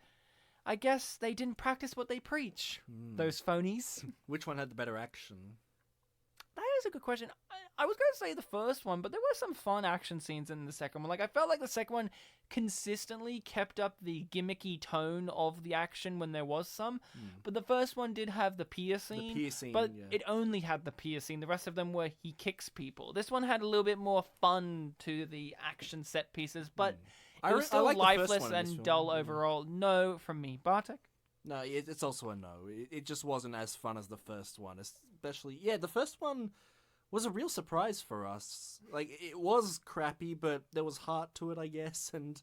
I guess they didn't practice what they preach. Those phonies. Which one had the better action? That is a good question. I was going to say the first one, but there were some fun action scenes in the second one. Like, I felt like the second one consistently kept up the gimmicky tone of the action when there was some. But the first one did have the pier scene. But it only had the pier scene. The rest of them were he kicks people. This one had a little bit more fun to the action set pieces, but it was still lifeless and dull overall. No from me. Bartek? No, it's also a no. It just wasn't as fun as the first one. Especially, the first one was a real surprise for us. Like, it was crappy, but there was heart to it, I guess, and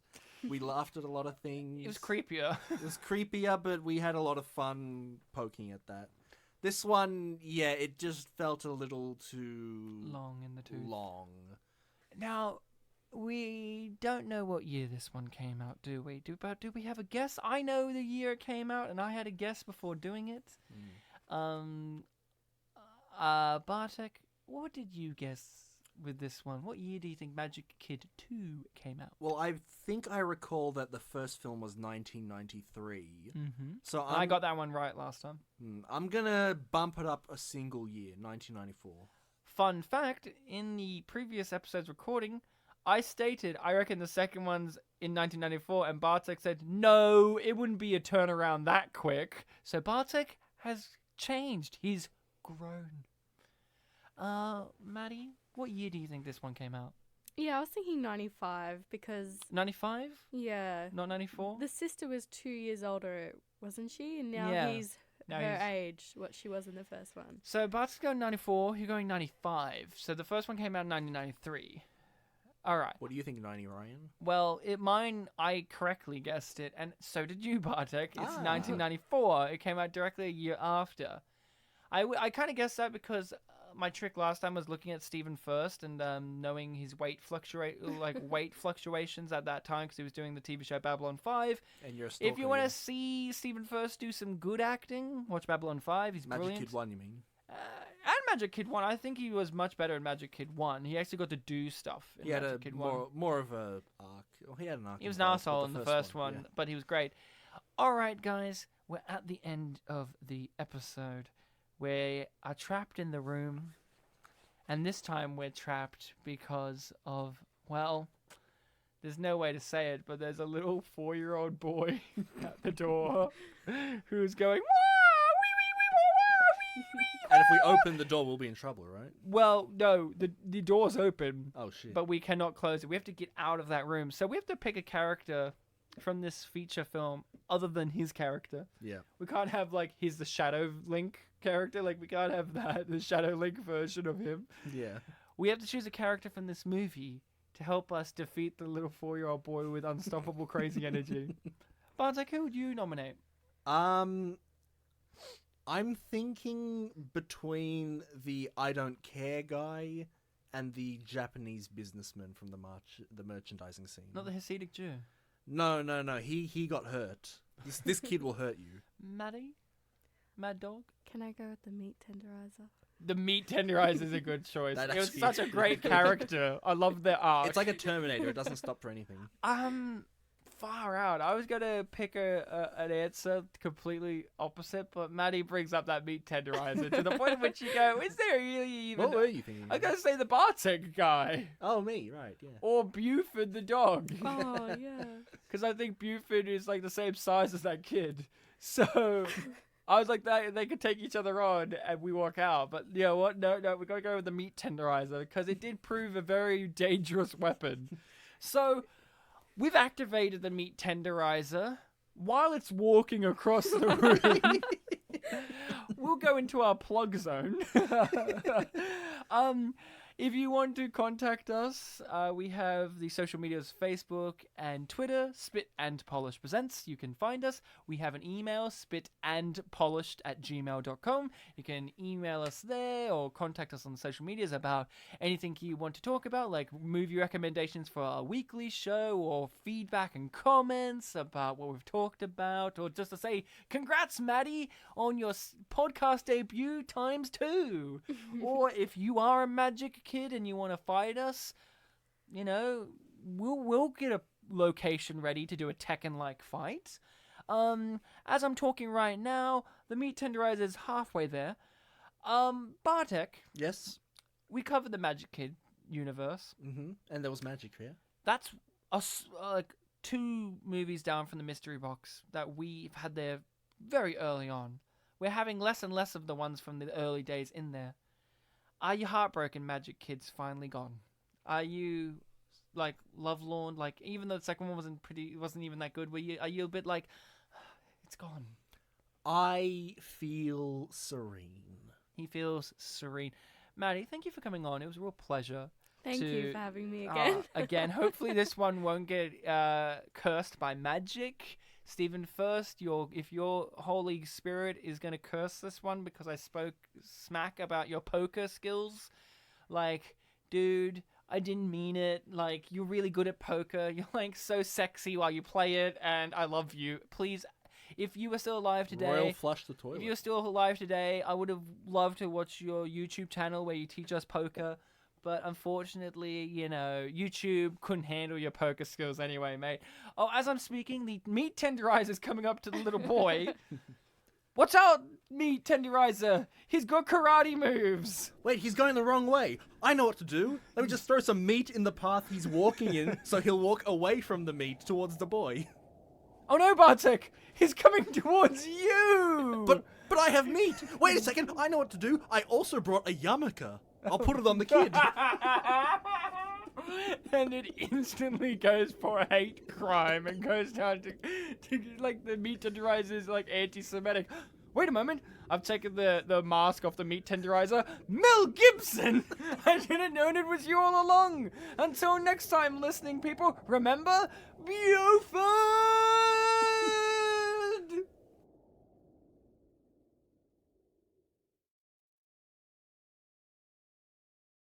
we laughed at a lot of things. It was creepier. It was creepier, but we had a lot of fun poking at that. This one, it just felt a little too... long in the tooth. Long. Now, we don't know what year this one came out, do we? Do we have a guess? I know the year it came out, and I had a guess before doing it. Bartek, what did you guess with this one? What year do you think Magic Kid 2 came out? Well, I think I recall that the first film was 1993. So I got that one right last time. I'm gonna bump it up a single year, 1994. Fun fact, in the previous episode's recording, I stated I reckon the second one's in 1994, and Bartek said, no, it wouldn't be a turnaround that quick. So Bartek has changed. He's grown. Maddie, what year do you think this one came out? Yeah, I was thinking 95 because... 95? Yeah. Not 94? The sister was 2 years older, wasn't she? And now he's her age, what she was in the first one. So Bart's going 94, you're going 95. So the first one came out in 1993. All right. What do you think, 90, Ryan? Well, I correctly guessed it, and so did you, Bartek. It's 1994. It came out directly a year after. I kind of guessed that because my trick last time was looking at Stephen First and knowing his weight fluctuations at that time because he was doing the TV show Babylon 5. And you're a stalker, if you want to see Stephen First do some good acting, watch Babylon 5. He's brilliant. Magic Kid 1, you mean? And Magic Kid 1, I think he was much better in Magic Kid 1. He actually got to do stuff in Magic Kid 1. More of a arc. Well, he had an arc. He was an arsehole in the first one, but he was great. All right, guys, we're at the end of the episode. We are trapped in the room, and this time we're trapped because of, well, there's no way to say it, but there's a little 4-year-old boy at the door who's going, and if we open the door, we'll be in trouble, right? Well, no, the door's open. Oh, shit. But we cannot close it. We have to get out of that room. So we have to pick a character from this feature film other than his character. Yeah. We can't have, like, he's the Shadow Link character. Like, we can't have that, the Shadow Link version of him. Yeah. We have to choose a character from this movie to help us defeat the little 4-year-old boy with unstoppable crazy energy. Bartek, who would you nominate? I'm thinking between the I don't care guy and the Japanese businessman from the merchandising scene. Not the Hasidic Jew. No. He got hurt. This kid will hurt you. Maddie? Mad Dog? Can I go with the meat tenderizer? The meat tenderizer is a good choice. That It was actually- such a great character. I love their arc. It's like a Terminator. It doesn't stop for anything. Far out. I was gonna pick an answer completely opposite, but Maddie brings up that meat tenderizer to the point at which you go, is there really even... What were you thinking? I gotta say the Bartek guy. Oh, me, right, yeah. Or Buford the dog. Oh, yeah. Because I think Buford is like the same size as that kid. So I was like, they could take each other on and we walk out. But you know what? No, we gotta go with the meat tenderizer because it did prove a very dangerous weapon. So we've activated the meat tenderizer while it's walking across the room. We'll go into our plug zone. If you want to contact us, we have the social medias Facebook and Twitter, Spit and Polish Presents. You can find us. We have an email, spitandpolished@gmail.com. You can email us there or contact us on the social medias about anything you want to talk about, like movie recommendations for our weekly show or feedback and comments about what we've talked about, or just to say, congrats, Maddie, on your podcast debut ×2. Or if you are a Magic Kid and you want to fight us, you know, we'll get a location ready to do a Tekken-like fight. As I'm talking right now, the meat tenderizer is halfway there. Bartek. Yes? We covered the Magic Kid universe. Mm-hmm. And there was magic here. That's us, like 2 movies down from the mystery box that we've had there very early on. We're having less and less of the ones from the early days in there. Are you heartbroken, Magic Kid's finally gone? Are you, like, lovelorn? Like, even though the second one wasn't even that good, are you a bit like, it's gone? I feel serene. He feels serene. Maddie, thank you for coming on. It was a real pleasure. Thank you for having me again. Again, hopefully this one won't get cursed by magic. Stephen, first, if your Holy Spirit is going to curse this one because I spoke smack about your poker skills, like, dude, I didn't mean it. Like, you're really good at poker. You're, like, so sexy while you play it, and I love you. Please, if you were still alive today... Royal flush the toilet. If you were still alive today, I would have loved to watch your YouTube channel where you teach us poker. But unfortunately, you know, YouTube couldn't handle your poker skills anyway, mate. Oh, as I'm speaking, the meat tenderizer is coming up to the little boy. Watch out, meat tenderizer. He's got karate moves. Wait, he's going the wrong way. I know what to do. Let me just throw some meat in the path he's walking in so he'll walk away from the meat towards the boy. Oh no, Bartek! He's coming towards you! But I have meat. Wait a second. I know what to do. I also brought a yarmulke. I'll put it on the kid. And it instantly goes for hate crime and goes down to like, the meat tenderizer is, like, anti-Semitic. Wait a moment. I've taken the mask off the meat tenderizer. Mel Gibson! I didn't know it was you all along. Until next time, listening people, remember, Buford!